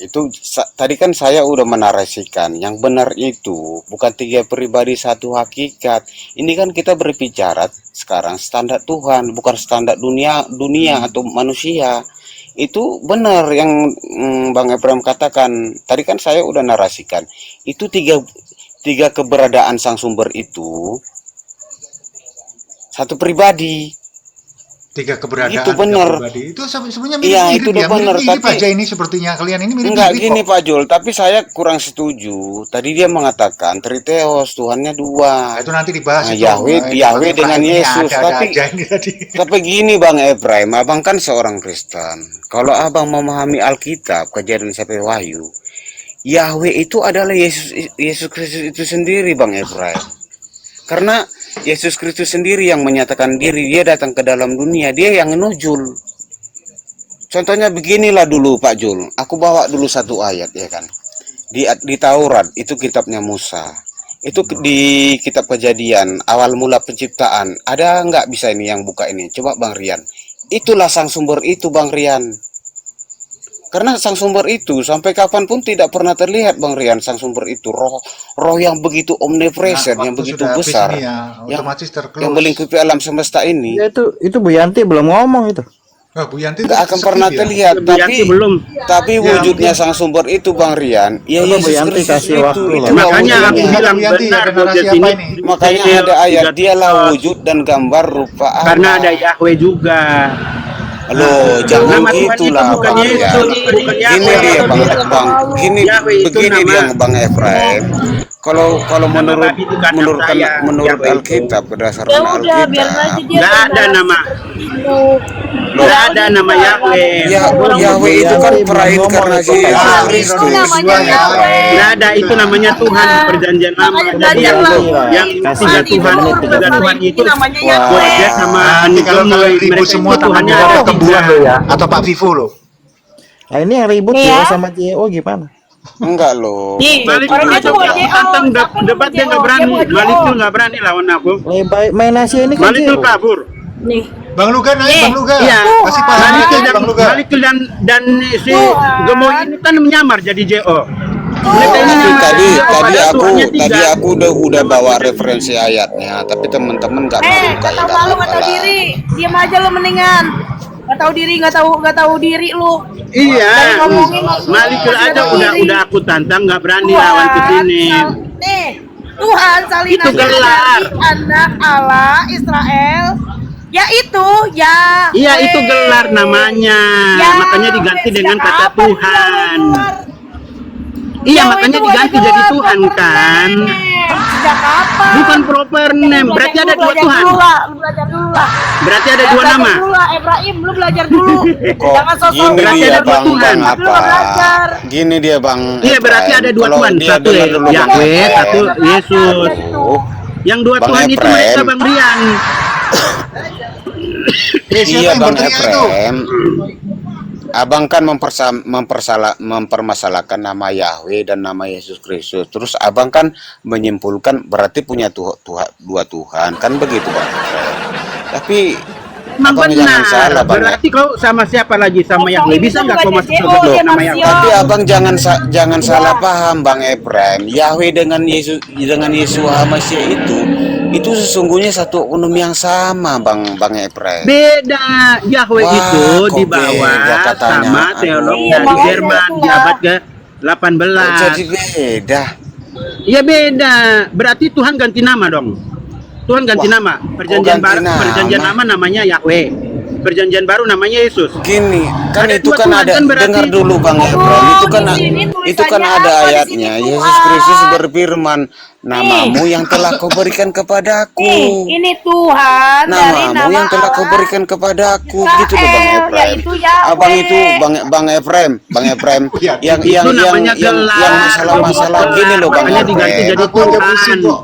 Tadi kan saya udah menarasikan, yang benar itu bukan tiga pribadi satu hakikat. Ini kan kita berbicara sekarang standar Tuhan, bukan standar dunia atau manusia. Itu benar yang Bang Ephraim katakan. Tadi kan saya udah narasikan. Itu tiga keberadaan sang sumber itu satu pribadi. Tiga keberadaan, Itu tiga benar. pribadi. Itu sebenarnya Iya, mirip-mirip itu udah ya. benar, Mirip-mirip tapi aja ini sepertinya. Kalian ini mirip-mirip enggak gini kok. Pak Jul, tapi saya kurang setuju. Tadi dia mengatakan Triteos, Tuhannya dua. Nah, itu nanti dibahas Nah, itu. Yahweh dengan Ini Yesus. ada aja ini tadi. Tapi gini Bang Ephraim, abang kan seorang Kristen. Kalau abang memahami Alkitab, Kejadian sampai Wahyu, Yahweh itu adalah Yesus Kristus itu sendiri Bang Ephraim. Karena Yesus Kristus sendiri yang menyatakan diri, dia datang ke dalam dunia, dia yang nujul. Contohnya beginilah dulu Pak Jul, aku bawa dulu satu ayat ya kan. Di Taurat, itu kitabnya Musa. Itu di kitab Kejadian, awal mula penciptaan. Ada nggak bisa ini yang buka ini? Coba Bang Rian. Itulah sang sumber itu Bang Rian. Karena sang sumber itu sampai kapanpun tidak pernah terlihat Bang Rian, sang sumber itu roh yang begitu omnipresent, Nah, yang waktu begitu sudah habis besar, ini ya, yang otomatis terclose. yang melingkupi alam semesta ini. Ya, itu Bu Yanti belum ngomong itu. Oh, Bu Yanti Nggak akan skip pernah ya? terlihat, Bu Yanti belum. tapi Ya, wujudnya mungkin. sang sumber itu Bang Rian, ya Coba Bu Yesus Yanti Kristus kasih waktu loh. itulah Makanya aku wujudnya. bilang Bu Yanti, benar ada narasi Bocet apa ini. ini? Makanya ada ayat, dialah wujud dan gambar rupa Allah. Karena ada Yahweh juga. Loh, jangan Nama Tuhan itu gitulah bukan Bang Yesus, Rian. bukan Gini Yahweh. dia gini Yahweh itu begini nama. dia Bang Ephraim. Kalau menurut Tapi itu kan menurut saya, menurut Yahweh itu. Alkitab, Ya berdasarkan udah, biar aja Alkitab, dia Nggak ada nama. Nggak ada nama Yahweh. Yahweh itu kan perinkarnasi Ya, Yesus ini Kristus. Rodi Yosua ya. Nggak ada, itu namanya Tuhan perjanjian lama. Makanya Jadi belajar lah. yang Kasih tiga satu Tuhan, menit, tiga Tuhan itu namanya Wah. Moses sama Nanti kalau Nicomoy, kalian ribut mereka semua itu tangan Tuhannya bawah ada ketemuan tiga. lo ya. Atau Pak Vivo lo. Nah, ini yang ribut Nih JO ya. sama JO gimana? Enggak loh. Nih, Malik orang dia itu tuh bukan JO. tantang Siapa yang debat bukan dia nggak JO? berani. Dia bukan Malik JO. tuh nggak berani lawan aku. Main Asia ini kan Malik tuh JO. kabur. Nih. Bang Lugan, ayo Bang Lugan. Iya. Kasih pasangan Malik aja dan Bang Lugan. Malik dan si Gemoy ini kan menyamar jadi JO. Mereka ini Tapi nyamar tadi jadi JO, tadi padahal aku Tuhannya tiga. tadi aku udah bawa referensi ayatnya, tapi teman-teman nggak mau buka Gak ya tau nggak malu, gak tau apa-apa. diri. Diam aja lu mendingan. Gak tau diri, gak tau diri lu. Iya. Dari ngomongin Malik aja udah aku tantang nggak berani Tuhan, lawan ke sini. Nih, Tuhan salinan Itu gelar. anak Allah Israel. Ya itu, ya. Iya itu gelar namanya. Ya, Makanya diganti dengan sejak kata kapan Tuhan. gelar? Iya Yahweh makanya itu diganti ada jadi gelar, Tuhan proper kan. name. Sejak kapan? Bukan proper name. Berarti ada dua Tuhan. Lu belajar dulu lah. Berarti ada dua Belajar nama. dulu lah, Ibrahim, lu belajar dulu. Kok Jangan sosok gini Berarti dia ada dua bang Tuhan. bang Lu nggak belajar. apa? Gini dia bang. Iya berarti Ephraim. ada dua Kalau Tuhan. dia Satu dengar dulu Bang Yahweh, Ephraim. satu Yesus. Yang dua Bang Tuhan itu Ephraim. mereka Bang Rian. Siapa Iya yang bang berteriak itu? Ephraim. Abang kan mempermasalahkan nama Yahweh dan nama Yesus Kristus. Terus abang kan menyimpulkan berarti punya dua Tuhan. Kan begitu Bang Ephraim. Tapi Emang abang jangan benar. salah Bang. Berarti kau sama siapa lagi sama Yahweh? Bisa nggak kau masuk JO, surga dia nama Yahweh? Tapi abang jangan salah paham Bang Ephraim. Yahweh dengan Yesus Hamasiah itu sesungguhnya satu oknum yang sama Bang Ephraim. Beda. Yahweh Wah, itu kok dibawa beda katanya. sama teolog Aduh. dari Iya, Jerman di makanya abad Oh, ke-18. jadi beda. Iya beda. Berarti Tuhan ganti nama dong. Tuhan ganti Wah, nama. ganti nama. Perjanjian lama namanya Yahweh. Perjanjian baru namanya Yesus. Gini, kan Ada itu dua kan Tuhan ada kan berarti. dengar dulu Bang Ephraim, itu kan di sini itu kan tulisannya ada apa? Di ayatnya. sini Yesus Tuhan. Kristus berfirman, "Namamu yang telah kau berikan kepadaku." Nih, ini Tuhan dari Namamu nama yang telah kau Allah berikan kepadaku, Israel, gitu loh Bang Ephraim. yaitu Yahweh. Abang itu Bang Ephraim, Itu namanya gelar. yang masalah-masalah gini loh Bang Makanya diganti Ephraim. jadi Aku aja pusing Tuhan. kok.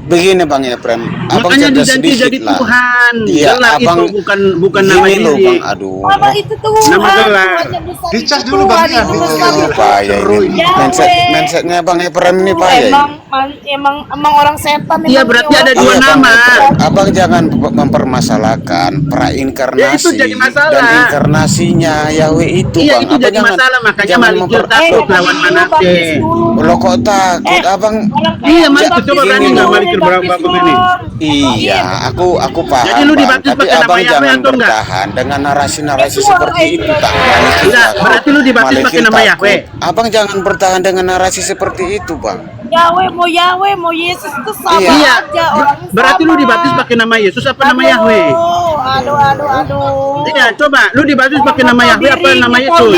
Begini Bang Efrem, abang Makanya cerdas diganti sedikit jadi lah. Tuhan. Iya, Gelar abang itu bukan nama gini loh diri. Bang, aduh. Apa itu Tuhan? Nama gelar. Tuhannya besar Dicas itu dulu, Bang Tuhan, Ian, itu dicas besar dulu. itu. Payah ini. Yahweh. Mindsetnya Bang Efrem ini payah ini. Emang orang setan. Iya, emang berarti ini ada orang- dua Iya Bang nama. Efrem, abang jangan mempermasalahkan Ya, itu prainkarnasi jadi masalah. dan inkarnasinya Yahweh itu Iya, Bang. itu Abang jadi masalah, makanya jangan Malikil takut lawan Manase. Lo kok takut abang? Iya, Malikil coba Gini berani nggak loh. Malikil berapa begini? Iya, aku paham Jadi lu Bang, dibaptis tapi pakai nama abang Yahweh jangan atau enggak? bertahan dengan narasi-narasi seperti itu tak. Enggak, berarti lu dibaptis pakai nama Yahweh. Abang jangan bertahan dengan narasi seperti itu Bang. Yahweh mau Yesus itu sama Iya. aja orangnya. Berarti lu sama. dibaptis pakai nama Yesus apa nama Yahweh? Aduh. Iya, coba lu dibaptis pakai nama Yahweh apa nama Yesus?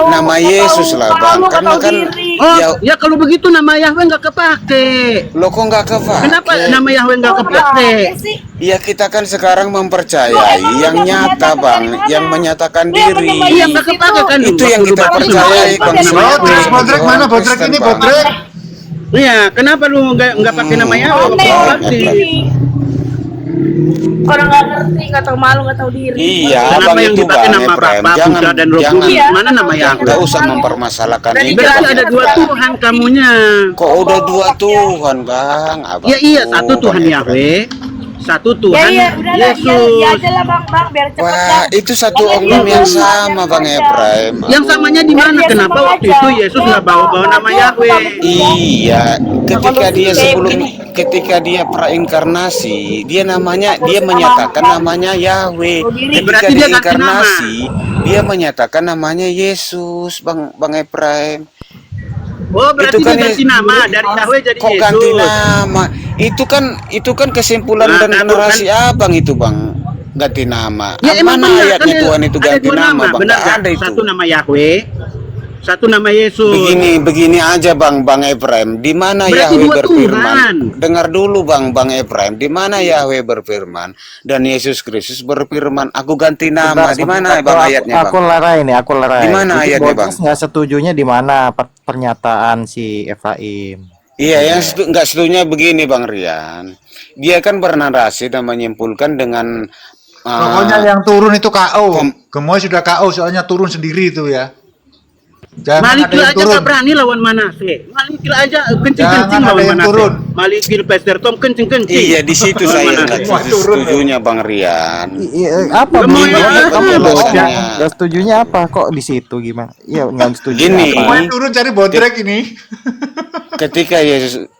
Nama Yesus lah Bang, karena kan Oh, ya ya kalau begitu nama Yahweh nggak kepake. lo kok nggak kepake? Kenapa nama Yahweh nggak kepake? Ya kita kan sekarang mempercayai yang nyata Bang, yang menyatakan diri. Iya nggak kepake kan? Itu yang kita percayai Bang. Bodrek mana? Bodrek ini, Bodrek. Iya, kenapa lu nggak pakai nama Yahweh? Aneh Waktu orang dibaptis? ini. Orang nggak ngerti, nggak tahu malu, nggak tahu diri. Iya, Kenapa Bang yang itu dipakai Bang nama Efrem, Bapa, jangan Putra, dan Roh jangan Kudus? Mana nama Yahweh? nggak usah mempermasalahkan Berarti itu. ada dua Tuhan kamunya. Kok udah dua Tuhan Bang? Abang Ya iya, tuh, satu Bang Tuhan Efrem. Yahweh, satu Ya Tuhan iya, udah lah, Yesus. ya aja lah bang, biar cepet. Wah, itu satu oknum yang sama Bang Efrem. Yang samanya di mana? Biar dia Kenapa sama waktu aja. itu Yesus nggak bawa nama Yahweh? Iya, ketika dia prainkarnasi, dia menyatakan namanya Yahweh. Ketika Berarti dia dia ganti inkarnasi, dia menyatakan namanya Yesus, Bang Efrem. Oh, berarti Itu kan dia ganti nama dari Yahweh jadi Kok Yesus. ganti nama? Itu kan kesimpulan Nah, dan kan generasi abang itu Bang. Ganti nama. Ya emang Mana benar, ayatnya kan Tuhan itu ada ganti dua nama Bang? benar Nggak nggak? ada itu. Satu nama Yahweh, satu nama Yesus. Begini aja Bang Efrem, di mana Berarti Yahweh dua berfirman? Tuhan. Dengar dulu Bang Efrem, di mana Yahweh berfirman dan Yesus Kristus berfirman, aku ganti nama. Di mana Bang ayatnya Aku Bang? lerai nih, aku lerai. Di mana Jadi ayatnya, Bodas Bang? nggak setujunya di mana pernyataan si Efraim? Iya, yang nggak setujunya begini Bang Rian. Dia kan bernarasi dan menyimpulkan dengan Pokoknya yang turun itu KO. Gemoy sudah KO soalnya turun sendiri itu ya. Jangan ada Malikil yang aja turun. nggak berani lawan Manase. Malikil aja kencing-kencing Jangan ada lawan yang Manase. turun. Malikil Pastor Tom kencing-kencing. Iya, di situ Lawan saya Manase. nggak Semua turun, setujunya Bang Rian. Apa Gemoy Bang? aja, Kamu alasannya. nggak setujunya apa? Kok di situ gimana? Iya nggak setuju Gini. apa? Gemoy turun cari Bodrek ini.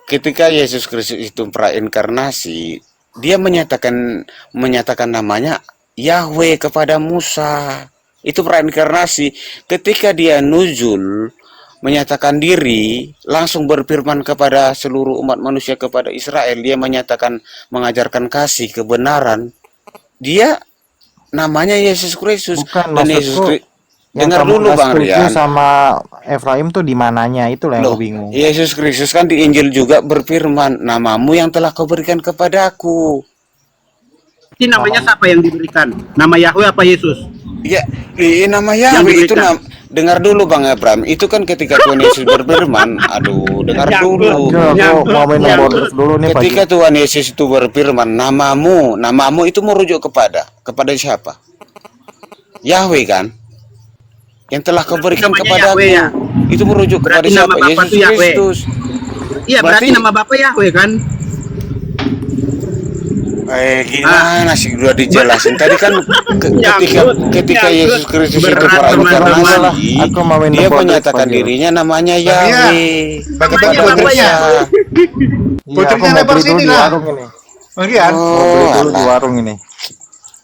Ketika Yesus Kristus itu prainkarnasi, dia menyatakan namanya Yahweh kepada Musa. Itu prainkarnasi. Ketika dia nuzul menyatakan diri, langsung berfirman kepada seluruh umat manusia, kepada Israel, dia mengajarkan kasih, kebenaran. Dia namanya Yesus Kristus. Bukan, Dan Yesus maksudku Kristus. yang Dengar kamu dulu nggak Bang setuju Rian. sama Efraim tuh di mananya? Itulah yang Loh, aku bingung. Yesus Kristus kan di Injil juga berfirman, namamu yang telah kau berikan kepadaku. Ini namanya siapa yang diberikan? Nama Yahweh apa Yesus? Ya, nama Yahweh itu dengar dulu Bang Abraham. Itu kan ketika Tuhan Yesus berfirman, aduh, dengar dulu. Aku mau main Bodas dulu nih Pak. Ketika Tuhan Yesus itu berfirman, namamu itu merujuk kepada siapa? Yahweh kan? Yang telah kau berikan Namanya kepadaku. Yahweh, ya? Itu merujuk kepada Berarti nama siapa? Bapa Yesus itu Yahweh. Kristus. Iya, berarti Berarti- nama Bapak Yahweh kan? Gimana sih udah dijelasin tadi kan ketika Nyangkut. Yesus Kristus itu Berat, teman-teman. berinkarnasi, Aku mau main dia Bodas, menyatakan Pak, dirinya namanya Iya. Yahweh Pakai kepada Bodas Musa. ya. Iya, Bodarnya aku mau lempar beli dulu sini di lah. warung ini. Bang Rian. Mau beli dulu di alah. warung ini.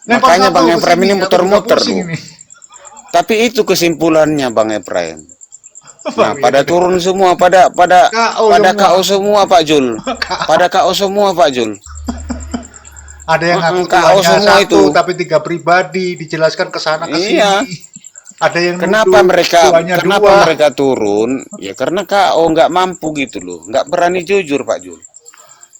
lempar Makanya satu Bang ke Efraim sini, ini aku muter-muter juga pusing tuh. ini. Tapi itu kesimpulannya Bang Efraim. Nah, Bang pada Rian. turun semua, pada KO semua. KO semua Pak Jul. Pada KO semua Pak Jul. Ada yang ngaku KO Tuhannya semua satu, itu. tapi 3 pribadi, dijelaskan ke sana ke sini. Iya. Ada yang Kenapa nuduh mereka Tuhannya dua. mereka turun? Ya karena KO nggak mampu gitu loh, nggak berani jujur Pak Jul.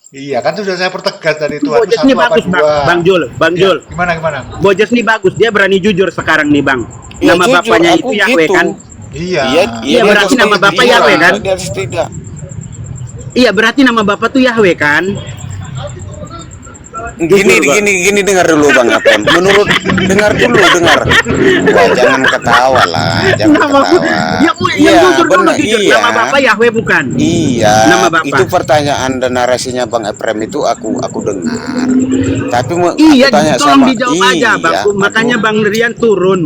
Iya, kan sudah saya pertegas tadi Tuhan itu Bojes ini satu apa bagus dua. Bang Jul, Bang Ya, Jul. Gimana? Bojes ini bagus, dia berani jujur sekarang nih Bang. Ya, Nama jujur, bapaknya aku itu Yahweh gitu. kan? Iya. Iya, berarti nama Bapak Yahweh kan? Dia tidak. Iya, berarti nama Bapak tuh Yahweh kan? Gini dengar dulu Bang Efrem. Dengar. Wah, jangan ketawa lah, jangan ketawa. Iya, benar. Iya. Nama Bapak Yahweh bukan? Iya. Nama Bapak. Itu pertanyaan dan narasinya Bang Efrem itu aku dengar. Tapi Iya, aku tanya tolong sama dijawab aja, Bang. iya, Makanya aduh. Bang Rian turun.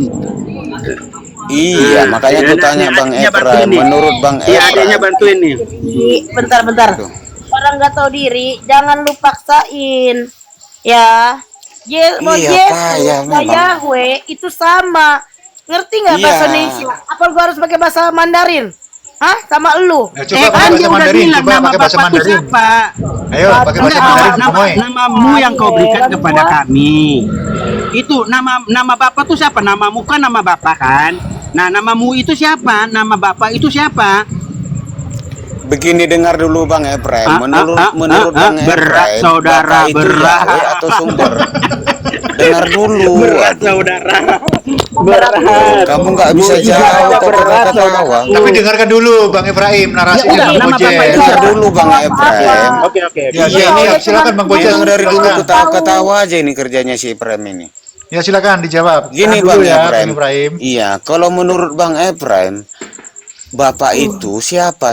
Iya, makanya aku tanya Bang Efrem. Menurut Bang Iya, adanya Efrem. bantuin nih. Bentar. Aduh. Orang nggak tahu diri, jangan lu paksain. Ya. Mau Iya, Pak, Yesus ya, sama memang. Yahweh itu sama. Ngerti nggak Iya. bahasa Indonesia? Apa gua harus pakai bahasa Mandarin? Hah? Sama lu? Nah, coba pakai Kan bahasa dia udah Mandarin, bilang coba nama pakai bahasa Bapak tuh Mandarin. siapa? Ayo, pakai bahasa Enggak, Mandarin, Komoy. namamu yang kau berikan kepada kami. Itu nama Bapak tuh siapa? Namamu kan nama Bapak kan? Nah, namamu itu siapa? Nama Bapak itu siapa? Begini, dengar dulu Bang Efrem. Menurut Bang berat, Efrem, saudara, Bapak itu berat. Yahweh atau sumber? Dengar dulu. Berat, Aduh. saudara. Berat. Kamu nggak bisa jawab kok ketawa. Tapi dengarkan dulu Bang Efraim narasinya Ya, Bang nama Bojen. Bapak itu Dengar dulu Bang Efrem. Oke. Ya, Iya, ini ini silakan Bang Bojen. Yang dari dulu Silakan. ketawa-ketawa aja ini kerjanya si Efrem ini. Ya, silakan dijawab. Gini Tahan Bang dulu ya, Efrem. Bang Efraim. Iya, kalau menurut Bang Efrem, Bapak itu siapa?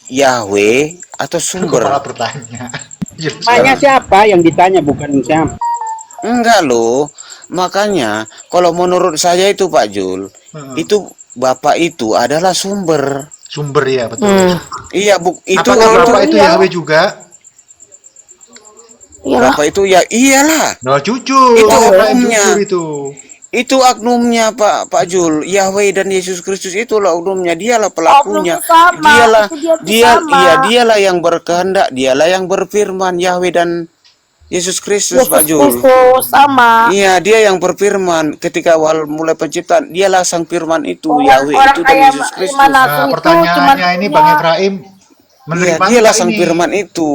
Yahweh atau Kepala sumber? bertanya. Ya, Tanya siapa yang ditanya, bukan siapa. Enggak loh. Makanya kalau menurut saya itu Pak Jul, itu Bapak itu adalah sumber. sumber ya, betul. Iya, itu Apakah Bapak itu Yahweh juga? Iyalah. Bapak itu ya iyalah. Nah, jujur. Itu Bang Efraim oknumnya. jujur itu. Itu oknumnya Pak Jul. Yahweh dan Yesus Kristus itulah oknumnya. Dialah pelakunya. Oknum itu sama, Dialah itu dia tuh dia sama. iya dialah yang berkehendak, dialah yang berfirman, Yahweh dan Yesus Kristus Yesus Pak Jul. Kristus sama. Iya, dia yang berfirman ketika awal mulai penciptaan. Dialah sang firman itu, Orang- Yahweh orang itu dan kayak Yesus Kristus. Imana- Nah, itu pertanyaannya ini cuman Bang punya- Efraim Iya, menerima dialah enggak sang ini? firman itu.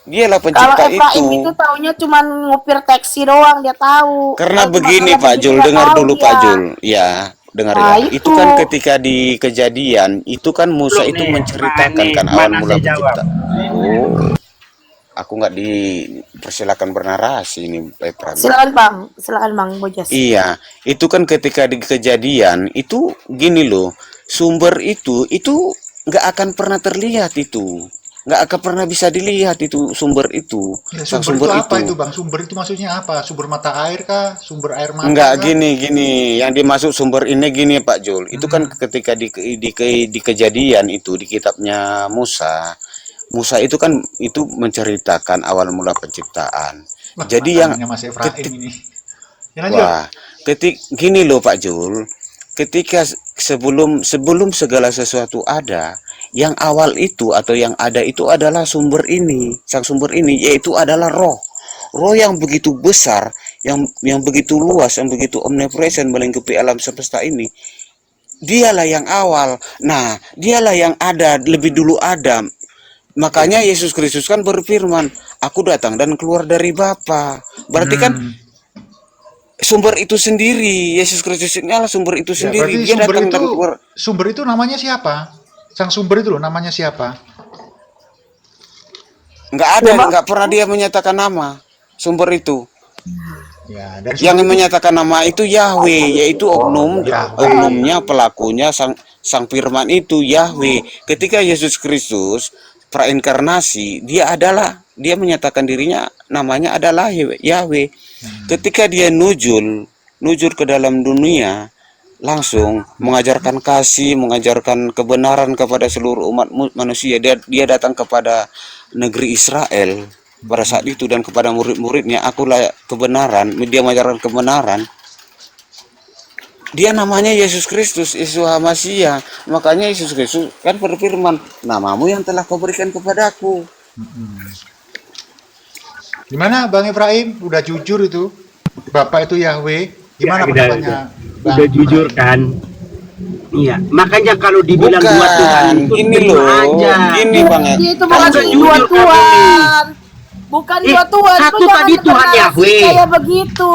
Dialah Kalau pencipta Efraim itu taunya cuman ngupir taksi doang, dia tahu. Karena Kalau begini masalah Pak begitu Jul, nggak dengar tahu dulu dia. Pak Jul. Ya, dengar Nah, ya. Itu itu. kan ketika di kejadian, itu kan Musa Belum itu nih, menceritakan Pak, kan nih, awal mana mula saya jawab? pencipta. Oh. Aku nggak dipersilakan bernarasi ini Pak Pram. Silakan Bang Bojas. Iya, itu kan ketika di kejadian itu gini loh, sumber itu nggak akan pernah terlihat itu, nggak akan pernah bisa dilihat itu sumber itu, Ya, sang sumber itu apa itu. itu Bang? Sumber itu maksudnya apa? Sumber mata air kah? Sumber air mata Enggak, kah? gini, yang dimaksud sumber ini gini Pak Jul, itu kan ketika di kejadian itu di kitabnya Musa itu kan itu menceritakan awal mula penciptaan. Wah, Jadi yang matanya Mas Efraim ini. Ya, lanjut. wah, gini loh Pak Jul, ketika sebelum segala sesuatu ada, yang awal itu atau yang ada itu adalah sumber ini, sang sumber ini yaitu adalah roh. Roh yang begitu besar, yang begitu luas, yang begitu omnipresent melingkupi alam semesta ini. Dialah yang awal. Nah, dialah yang ada lebih dulu Adam. Makanya Yesus Kristus kan berfirman, aku datang dan keluar dari Bapa. Berarti kan sumber itu sendiri, Yesus Kristus ini adalah sumber itu Ya, sendiri. berarti Dia sumber datang itu dan keluar. sumber itu namanya siapa? Sang sumber itu loh namanya siapa? Nggak pernah dia menyatakan nama sumber itu. Ya, dan Yang menyatakan nama itu Yahweh, yaitu oknumnya, pelakunya sang firman itu Yahweh. Ketika Yesus Kristus prainkarnasi, dia menyatakan dirinya namanya adalah Yahweh. Ketika dia nujur ke dalam dunia, langsung mengajarkan kasih, mengajarkan kebenaran kepada seluruh umat manusia. Dia datang kepada negeri Israel pada saat itu dan kepada murid-muridnya, akulah kebenaran. Dia mengajarkan kebenaran. Dia namanya Yesus Kristus, Yeshua Mashiach. Makanya Yesus Kristus kan berfirman, namamu yang telah kau berikan kepadaku. gimana Bang Efraim? Udah jujur itu? Bapak itu Yahweh. Gimana Ya, pendapatnya? Bang Udah jujur Efraim? kan? Iya, makanya kalau dibilang Bukan, dua Tuhan itu gini terima loh, aja. gini Bang. Dia itu Kan bukan udah dua jujur kan ini. Tuhan. bukan dua Tuhan. satu Lu jangan tadi Tuhan bernarasi Yahweh. kayak begitu.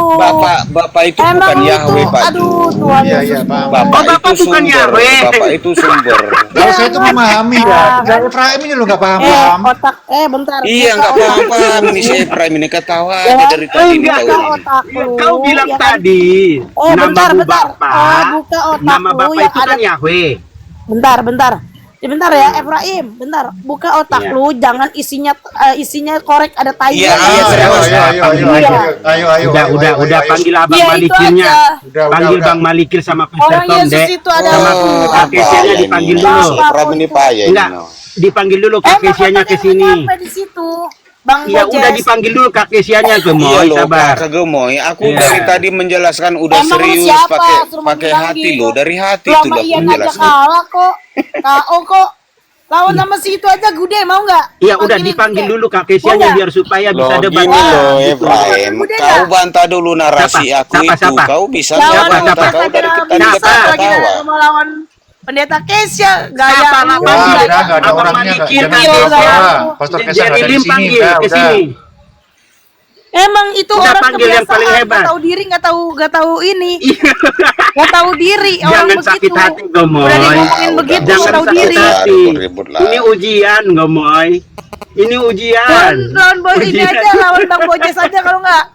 Bapak itu Emang bukan lu Yahweh, tuh, Pak aduh Jul. Tuhan Iya, Yesus. iya, paham. Bapak Bapak itu bukan sumber. Yahweh. Bapak itu sumber. Kalau saya tuh memahami ya. Dari Efraim ini lo nggak paham-paham. Otak bentar. Iya, buka nggak otak paham-paham lu. ini si Efraim ini ketawa Ya, aja dari tadi ini enggak. tahu Buka ini. otak lu. Kau bilang ya kan? tadi bentar, nama bentar. Bapak, Buka otak nama lu Bapak yang itu ada. kan Yahweh. Bentar. Bentar ya Efraim, bentar. Buka otak Iya. lu, jangan isinya korek ada tai. Iya, Ayo, iya, ayo, Mas. ayo. Udah panggil Abang Iya, itu Malikilnya. aja. Panggil Bang Malikil sama Pastor Orang Tom, Yesus Dek. itu ada Sama aku. Kak Kesianya dipanggil dulu. Si Efraim ini payah ini. Enggak, no. dipanggil dulu Kak Kesianya ke sini. Apa di situ? Bang Ya Bojes. udah dipanggil dulu Kak Kesianya ke Iya Moy, loh, sabar. Kak Gemoy. Aku Iya. dari tadi menjelaskan udah Emang lu serius siapa? Suruh pakai hati manggil. loh, dari hati Lu itu sama loh aku Ian aja menjelaskan. kalah kok. KO kok. Lawan sama si itu aja Gude mau nggak? Iya udah Panggilin dipanggil Gude. dulu Kak Kesianya Udah. biar supaya bisa Loh debat. gini loh Gitu. Efraim, Udah kau nggak? bantah dulu narasi Siapa? aku itu. Siapa? Kau bisa Lawan nggak Siapa? bantah Siapa? kau dari tadi bisa kata lagi ketawa. mau lawan pendeta Kesya gaya Siapa lu. lah, Wah, Panggil. udah nggak ada Abang orangnya, nggak Malikil, jangan Iya, pura-pura. iya. Pastor Kesa Jadi nggak ada di Lim sini. panggil Udah, ke udah. sini. Emang itu Udah orang panggil yang paling kebiasaan, hebat. nggak tahu diri, nggak tahu ini, nggak tahu diri orang Jangan begitu. sakit hati Gomoy. Udah ngomongin begitu, Jangan nggak tahu sakit diri. hati. Ribut-ribut lah. Ini ujian Gomoy. Ini ujian. Lawan boy ini Ujian. aja, lawan Bang Bojes aja kalau nggak.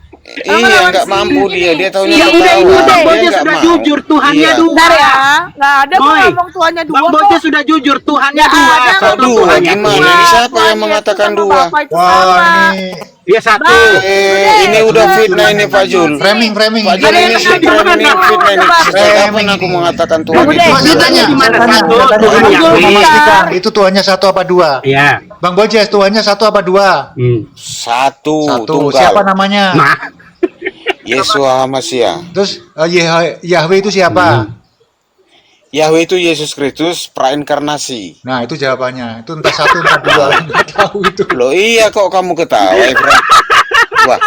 Iya, nggak mampu dia tahunya Iya ketawa. udah ini Bang Dia Bojes nggak sudah mau. jujur Tuhannya Iya. dua. Bentar ya, nggak ada kok Boy, ngomong tuannya dua Bang kok. Bojes sudah jujur Tuhannya Nggak dua. ada Kok Satu dua? Tuhannya Gimana? dua. Ini siapa yang Tuannya mengatakan itu sama dua? Bapak itu Wah, sama. ini Dia satu. Ini udah fitnah ini Pak Jul. framing. Pak Jul Ada ini yang si fitnah ini fitnah ini. Sejak kapan aku mengatakan Tuhan Udah, itu? Coba saya tanya. Gimana Saya tanya. satu? Tuhan Yahweh. Memastikan itu Tuhannya satu apa dua? Iya. Bang Bojes, Tuhannya satu apa dua? Satu, Satu. tunggal. Siapa namanya? Nah, Yesus Hamasia. Terus Yahweh itu siapa? Yahweh itu Yesus Kristus prainkarnasi. Nah, itu jawabannya. Itu entah satu entah dua. Nggak tahu itu. Loh iya kok kamu ketawa Efraim? Wah.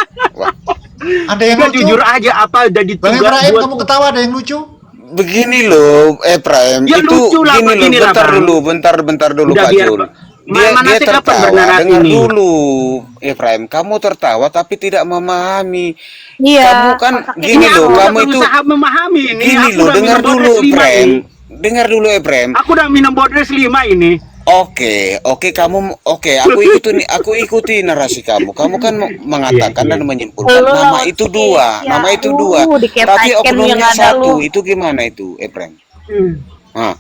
Ada yang udah lucu. jujur aja apa udah Bang ditinggal Efraim, buat kamu ketawa ada yang lucu? Begini loh Efraim, Ya, itu lucu lah, gini loh, begini lah, bentar Bang. dulu, bentar dulu Udah, Pak biar Jul. Pak. Dia Mana sih kapan tertawa, bernarasi dengar ini? dulu Efraim, kamu tertawa tapi tidak memahami. Iya. Kamu kan ini gini aku loh, udah kamu itu berusaha memahami ini. gini Aku loh, udah dengar minum dulu Bodres 5 Efraim. ini. Dengar dulu Efraim. Aku udah minum Bodres 5 ini. Oke, aku ikuti narasi kamu. Kamu kan mengatakan Iya, dan iya. menyimpulkan Lu nama lawan itu si dua, Kesia. nama itu dua. Tapi diketakin yang oknumnya ada satu. lu. Itu gimana itu, Efraim? Nah,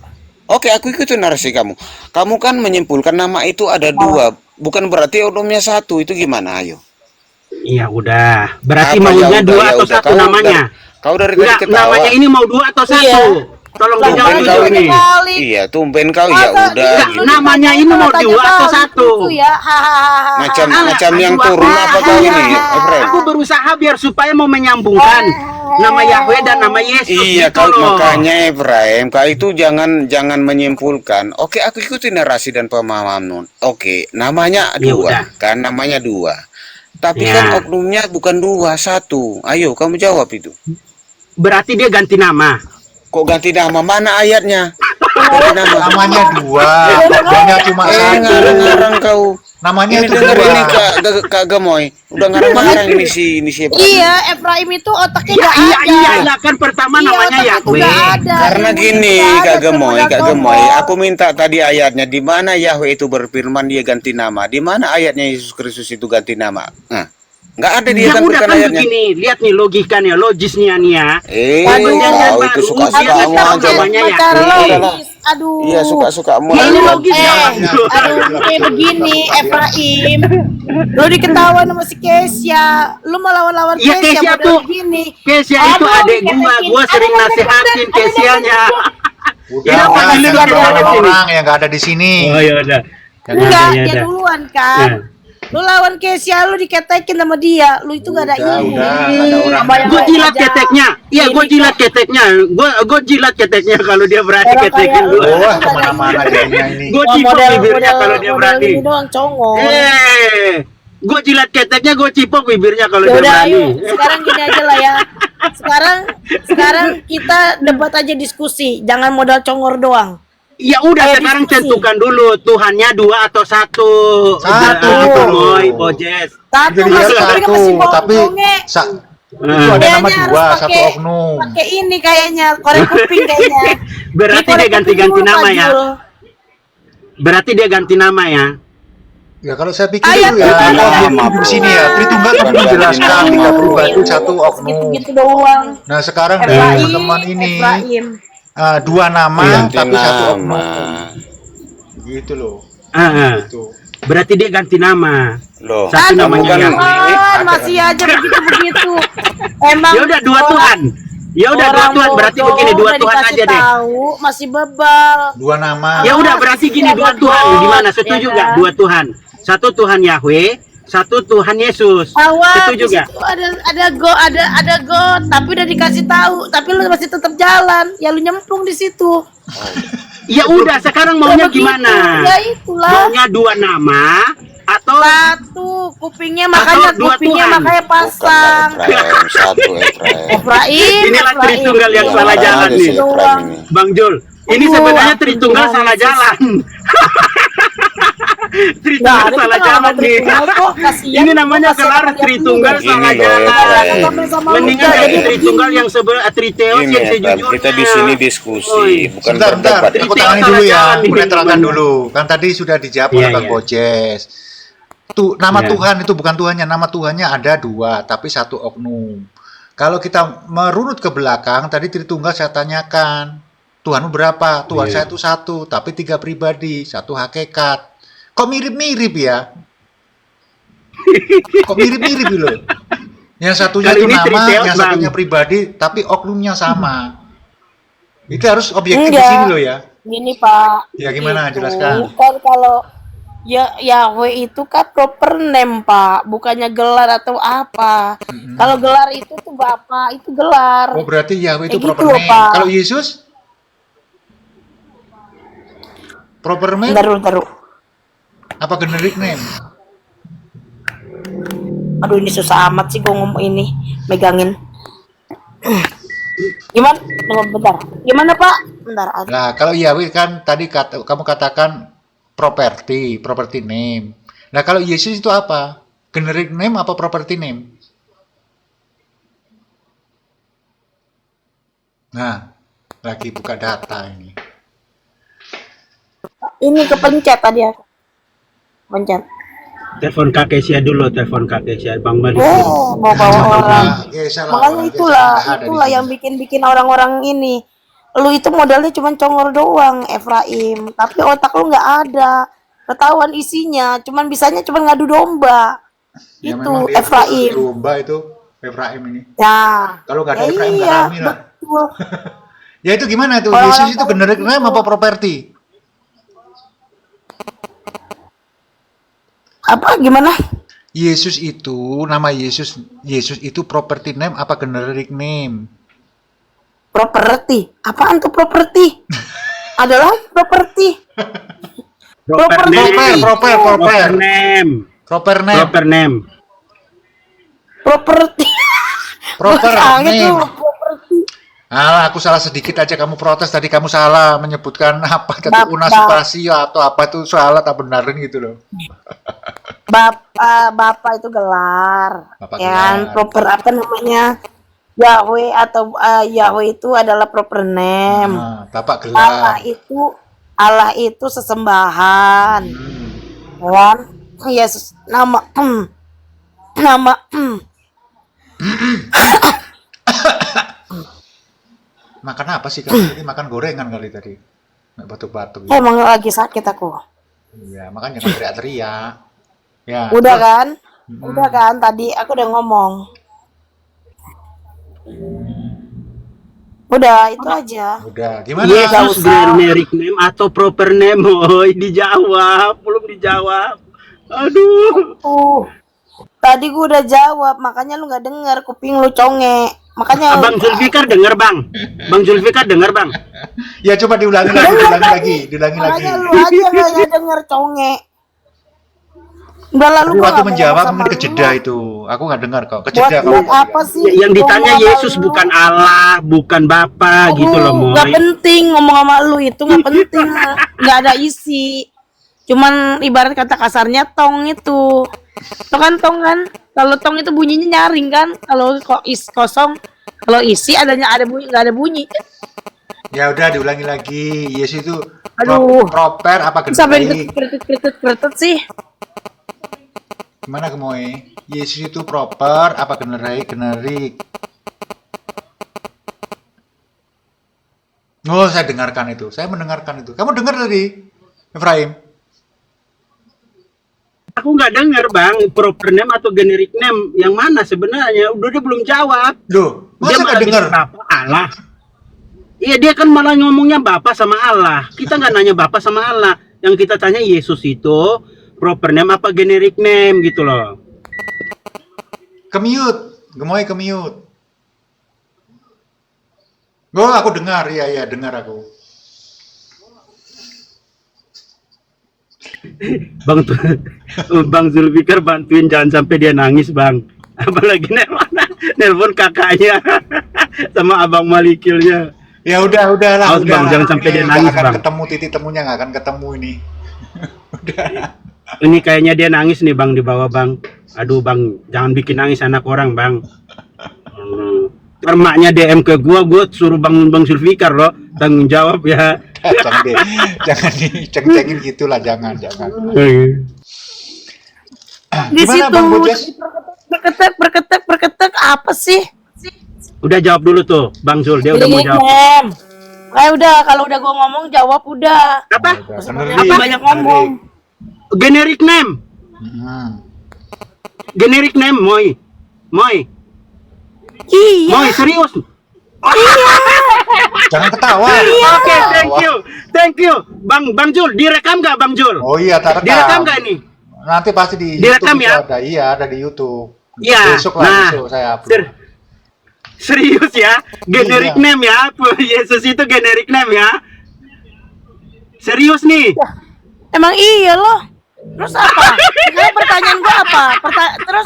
oke, aku ikuti narasi kamu. Kamu kan menyimpulkan nama itu ada dua, bukan berarti oknumnya satu. Itu gimana? Ayo. Iya udah. Berarti Apa, maunya ya udah, dua ya atau udah. satu namanya? Kau dari tadi Enggak, ketawa. namanya ini mau dua atau satu? Iya. Tolong Lah, dijawab Tumben Jangan kau dulu ini. nih. balik. Iya, tumben kau ya Masa udah. Enggak, gitu. namanya ini mau Tanya dua atau balik, satu? lucu ya. Hahaha. Macam yang aduh, turun aku- apa kau ini, Efraim? Aku berusaha biar supaya mau menyambungkan nama Yahweh dan nama Yesus. Iya, gitu kau loh. makanya Efraim, kau itu jangan menyimpulkan. Oke, aku ikuti narasi dan pemahaman. Oke, namanya Ya dua, udah. kan namanya dua. Tapi Ya. kan oknumnya bukan dua, satu. Ayo, kamu jawab itu. Berarti dia ganti nama. Kok ganti nama? Mana ayatnya? Ganti nama. Namanya dua, namanya cuma satu. Ngarang-ngarang kau. Namanya Ini itu dengar dua. ini Kak Gemoy. Udah ngarang-ngarang ini si Efraim. Iya, Efraim itu otaknya Iya, nggak iya, ada. iya, iya, kan pertama Iya, namanya otaknya itu Yahweh. nggak ada. Karena Ilmunya gini nggak ada, Kak cuma Gemoy, ngomong. aku minta tadi ayatnya di mana Yahweh itu berfirman dia ganti nama, di mana ayatnya Yesus Kristus itu ganti nama. Nah, nggak ada dia Ya kan udah bukan kan ayatnya. begini, lihat nih logikanya, logisnya nih ya. Aduh, Kau itu baru, suka-suka dia kamu kan aja. namanya Cara Yahweh. logis. Aduh. Iya suka-sukamu. Ya, ini aja. logis banget. Aduh, kayak begini, Efraim. Lu diketawain sama si Kesya. Lu mau lawan-lawan Ya, Kesya Kesya model tuh. begini. Kesia itu Aduh, adik diketekin. gua sering Ada, nasehatin ada, Kesianya. Udah, Ini apa udah, dulu jangan dia bawa ada di sini? orang yang nggak ada di sini. Oh ya udah. Enggak, Ya dia udah. duluan kan. Ya. Lu lawan Kesya, lu diketekin sama dia. Lu itu gak ada ilmu. udah, ada orang. Sama yang Gue lain jilat aja. keteknya. Iya, gue Ini jilat keteknya. Gue jilat keteknya kalau dia berani Orang ketekin kayak gue. lu. Wah, kemana-mana kayaknya ini. Gue Wah, cipok model bibirnya kalau dia berani. ini doang congol. Gue jilat keteknya, gue cipok bibirnya kalau dia Yaudah, berani. ayo. Sekarang gini aja lah ya. Sekarang kita debat aja diskusi. Jangan modal congor doang. Ya udah Kayak sekarang diskusi. tentukan dulu Tuhannya 2 atau 1. Satu Gitu gitu loh. Boy, Bojes. Satu Jadi masih satu, tapi masih tapi bonge. itu ada nama Kayaknya dua, harus satu pakai oknum. pakai ini kayaknya korek kuping kayaknya. Berarti Ini korek dia ganti-ganti kuping dulu, nama Pak ya. Jul. Berarti dia ganti nama ya. Ya kalau saya pikir Ayat itu ya, Tuhan kalau ada. di sini ya, Tritunggal kan menjelaskan tiga pribadi satu oknum. Gitu doang. Nah sekarang dari Efraim, teman-teman ini Efraim. dua nama Ganti tapi satu nama. oknum. Gitu loh. Gitu. Berarti dia ganti nama. Loh, Satu Aduh, namanya bukan. Tuhan, masih aja begitu-begitu. Emang Ya udah 2 Tuhan. Ya udah 2 orang Tuhan, berarti bodoh begini 2 udah Tuhan dikasih aja deh. tahu masih bebal. Dua nama. Ya udah berarti gini 2 Tuhan. Gimana? Setuju Ya gak? kan? 2 Tuhan. Satu Tuhan Yahweh, satu Tuhan Yesus. Awal Setuju gak? ada go, tapi udah dikasih tahu, tapi lu masih tetap jalan. Ya lu nyemplung di situ. Ya udah sekarang maunya Ya begitu, gimana? Ya itulah. Maunya 2 nama atau Satu kupingnya makanya Atau 2 kupingnya Tuhan. makanya Bukan pasang. Efraim, satu Efraim. Efraim. Inilah Tritunggal yang Iya, salah mana jalan ada nih. si Efraim ini. Bang Jul, ini Aduh, sebenarnya ampun, Tritunggal Tuhan salah Yesus. jalan. Tritunggal Nah, salah jalan nih. Ini namanya gelar Tritunggal Ini salah loh, jalan. Efraim. Mendingan Efraim. jadi Tritunggal yang Triteos Ini yang Efraim, sejujurnya. kita di sini diskusi, Oi. bukan Bentar, berdebat. aku Itu tangani salah dulu ya, jalan aku nih, netralkan teman. dulu. Kan tadi sudah dijawab Iya, oleh Bang iya. Bojes. Nama Iya. Tuhan itu bukan Tuhannya, nama Tuhannya ada 2, tapi satu oknum. Kalau kita merunut ke belakang, tadi Tritunggal saya tanyakan, Tuhanmu berapa? Tuhan Iya. saya itu 1, tapi 3 pribadi, 1 hakikat. Kok mirip-mirip ya? Kok mirip-mirip loh? Yang satunya Kali itu ini nama, Triteos, yang Bang. satunya pribadi, tapi oknumnya sama. Itu harus objektif di Enggak. sini loh ya. Gini Pak. Ya, gimana? Itu Jelaskan. Kan kalau Yahweh itu kan proper name Pak, bukannya gelar atau apa. Kalau gelar itu tuh Bapak, itu gelar. Oh berarti Yahweh itu Kayak proper gitu, name. Pak. Kalau Yesus proper name Bentar. apa generic name? Aduh ini susah amat sih gue ngomong ini, megangin. Gimana? Tunggu bentar. Gimana Pak? Bentar. Nah kalau Yahweh kan tadi kamu katakan property name. Nah kalau Yesus itu apa? Generic name apa property name? Nah lagi buka data ini. Ini kepencet tadi aku. Pencet. Telepon kakek saya dulu, telepon kakek saya Bang Mari. Bawa orang. Salah, Makanya orang itulah Yesus nggak ada di yang sini. bikin orang-orang ini. Lu itu modalnya cuma congor doang, Efraim. Tapi otak lu nggak ada. Ketahuan isinya, bisanya cuma ngadu domba. Ya, Itu memang dia Efraim. domba itu Efraim ini. Nah, Kalau nggak ada ya Efraim nggak iya, kami lah. betul. Ya itu gimana tuh? Orang-orang Yesus itu tahu generic name gitu. apa property? Apa gimana? Yesus itu nama Yesus itu property name apa generic name? Properti. Apaan tuh properti? Adalah properti. Proper Proper name. proper name. proper name Proper name. Properti. proper Sangat name. tuh properti. Ah, aku salah sedikit aja kamu protes tadi kamu salah menyebutkan apa tadi Bapak. unasipasi atau apa itu salah tak benarin gitu loh. Bapak itu gelar. Bapak Ya kan? gelar. Proper apa namanya? Yahweh atau Yahweh itu adalah proper name. Nah, Bapak Allah gelar. Allah itu sesembahan. Kan? Yesus nama Makan apa sih kamu tadi? Makan gorengan kali tadi. Nggak batuk-batuk. Gitu. emang lagi sakit aku. Iya, makanya jangan teriak-teriak. Ya. Udah terus- kan? Udah kan tadi aku udah ngomong. Udah itu aja. Udah. Gimana? Yesus generic name atau proper name? Hoi, dijawab, belum dijawab. Aduh. Tadi gua udah jawab, makanya lu nggak denger, kuping lu conge. Makanya Bang Zulfikar denger Bang. Bang Zulfikar denger Bang. Ya coba diulangi lagi. makanya lu aja nggak denger conge. Udah lalu Tapi gua waktu nggak mau menjawab ngomong sama mungkin lu. kejeda itu. Aku nggak dengar kok. Buat Kejeda kamu. buat apa sih? Yang ditanya ngomong sama Yesus lu? bukan Allah, bukan Bapa gitu loh, Aduh, nggak Moy. penting ngomong sama lu itu nggak penting, nggak ada isi. Cuman ibarat kata kasarnya tong itu. Itu kan tong kan. Kalau tong itu bunyinya nyaring kan. Kalau kok kosong, kalau isi ada bunyi, nggak ada bunyi. Ya udah diulangi lagi. Yesus itu Aduh. proper apa Sampai generik? kretet sih. Gimana Gemoy? Yesus itu proper apa generik? Generik. Oh, saya dengarkan itu. Saya mendengarkan itu. Kamu dengar tadi, Efraim? Aku nggak dengar bang, proper name atau generic name yang mana sebenarnya? Udah dia belum jawab. Loh, Dia masa malah nggak dengar? bilang Bapa Allah. Iya dia kan malah ngomongnya Bapa sama Allah. Kita nggak nanya Bapa sama Allah. Yang kita tanya Yesus itu proper name apa generic name gitu loh. Kemute, Gemoy kemute. Oh, aku dengar. Iya, dengar aku. Bang Bang Zulfikar bantuin jangan sampai dia nangis bang. Apalagi nelpon kakaknya sama abang Malikilnya. Ya udahlah. Awas, Bang, jangan sampai dia nangis, Nggak akan Bang. ketemu titik temunya, nggak akan ketemu ini. Ini kayaknya dia nangis nih bang di bawah bang. Aduh bang, jangan bikin nangis anak orang bang. Termaknya DM ke gua suruh Bang Zulfikar loh tanggung jawab ya. jangan diceng-cengin gitulah, jangan. Di Gimana situ Bang Bojas? berketek apa sih? Udah jawab dulu tuh Bang Zul, dia udah mau jawab. Udah, kalau udah gua ngomong jawab udah. Apa? Apa banyak ngomong? Generic name. Generic name, Moy. Iya. Moy, serius. Jangan ketawa. Oke, thank you. Bang Jul, direkam nggak Bang Jul? Oh iya, tak Direkam nggak ini? Nanti pasti di Direkam YouTube ya? itu ada. Iya, ada di YouTube. Iya. Besok saya upload. Serius ya, generic Iya. name ya, Yesus itu generic name ya. Serius nih. Emang iya loh. Terus apa? Sekarang pertanyaan gua apa?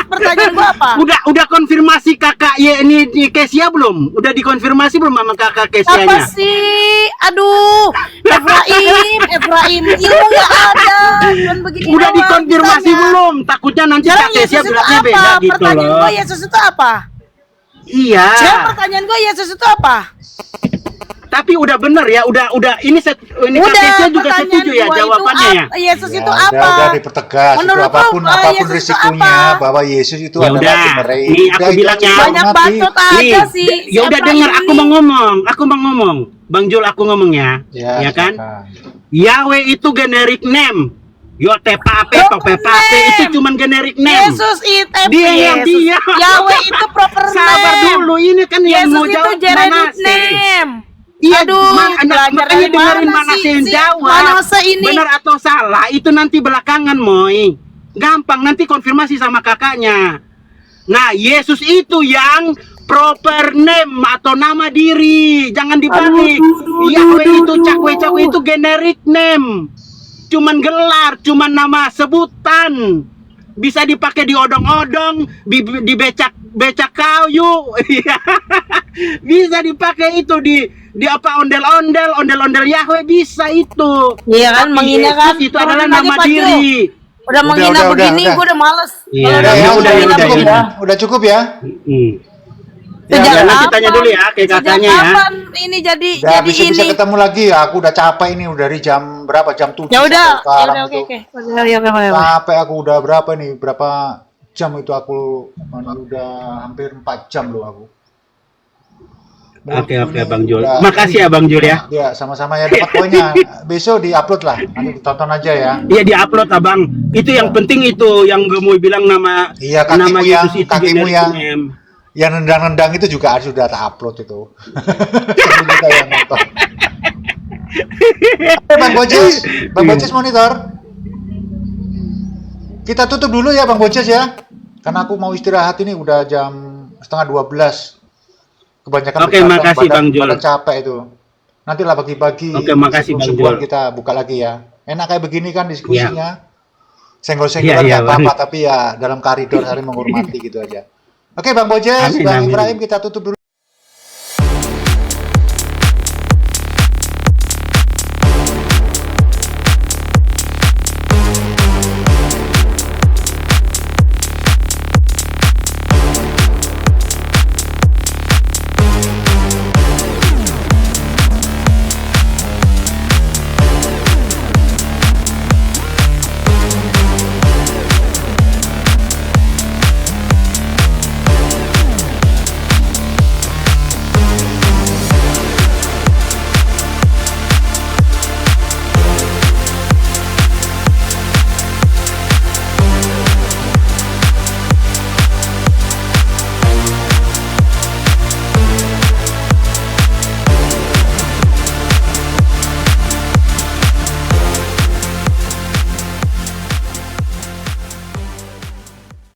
Pertanyaan gua apa? Udah konfirmasi kakak ini Kesia belum? Udah dikonfirmasi belum sama kakak Kesianya? Apa sih? Aduh, Efraim, ilmu nggak ada. Cuman begini Udah doang dikonfirmasi tanya. belum? Takutnya nanti Sekarang kak Kesia Yesus itu bilangnya apa? beda gitu Pertanyaan loh. gua Yesus itu apa? Iya. Sekarang pertanyaan gua Yesus itu apa? Tapi udah bener ya, udah ini Kak Kesia juga pertanyaan setuju ya gua itu jawabannya ya. Yesus itu Ya, apa? Udah dipertegas. Menurut Itu apapun lu, Yesus itu risikonya apa? bahwa Yesus itu Ya adalah udah, generik. nih aku Udah, itu bilangnya. aja, Banyak hormati. bacot aja sih. Ya udah Efraim dengar aku ini. mau ngomong. Bang Jul aku ngomong ya. Ya kan? silakan. Yahweh itu generic name. Yotepape, topepape itu cuman generic name. Yesus itu Dia. Yahweh itu proper Sabar name. dulu, ini kan yang Yesus mau itu jawab generic Manase. name. Iya, Aduh, belajar makanya dari dengerin mana Manase sih? yang jawab. Manase ini. Benar atau salah itu nanti belakangan, Moy. Gampang nanti konfirmasi sama kakaknya. Nah, Yesus itu yang proper name atau nama diri, jangan dibalik. Yahweh itu cakwe itu generic name. Cuman gelar, cuman nama sebutan. Bisa dipakai di odong-odong, di becak kayu. Bisa dipakai itu di apa ondel-ondel Yahweh bisa itu. Iya kan, Tapi menghina kan. Yesus itu adalah Turunin aja, nama Pak Jo. diri. Udah menghina udah, begini, udah. gue udah males. Iya, Kalau Udah, ya, udah, menghina udah, begini. udah. Udah cukup ya? Sejak nanti kapan? tanya dulu ya ke kakaknya ya. Sejak kapan ini jadi Udah bisa ini? ketemu lagi ya. Aku udah capek ini udah dari jam berapa? Jam 7 Ya udah, sampai sekarang oke. itu. Ya, oke. Capek aku udah berapa nih? Berapa jam itu aku udah hampir 4 jam loh aku. Oke Bang Jul. Udah. Makasih ya Bang Jul ya. Ya, sama-sama ya dapat poinnya. Besok di-upload lah. Nanti ditonton aja ya. Iya di-upload Abang. Itu yang penting itu yang Gemoy bilang nama Iya, nama Yesus itu kakimu generic yang name. yang nendang-nendang itu juga sudah tak upload itu. Itu juga yang nonton. Bang Boces monitor. Kita tutup dulu ya Bang Boces ya. Karena aku mau istirahat ini udah jam 11:30. Kebanyakan Oke, bercanda, makasih, Bang Jul. badan capek itu. Nanti lah bagi-bagi. Oke, makasih, Bang kesubuhan Jul. kita buka lagi ya. Enak kayak begini kan diskusinya. senggol-senggolan Iya, nggak apa-apa, tapi ya dalam koridor saling menghormati gitu aja. Oke, Bang Bojes, Amin, Bang amin. Ibrahim, kita tutup dulu.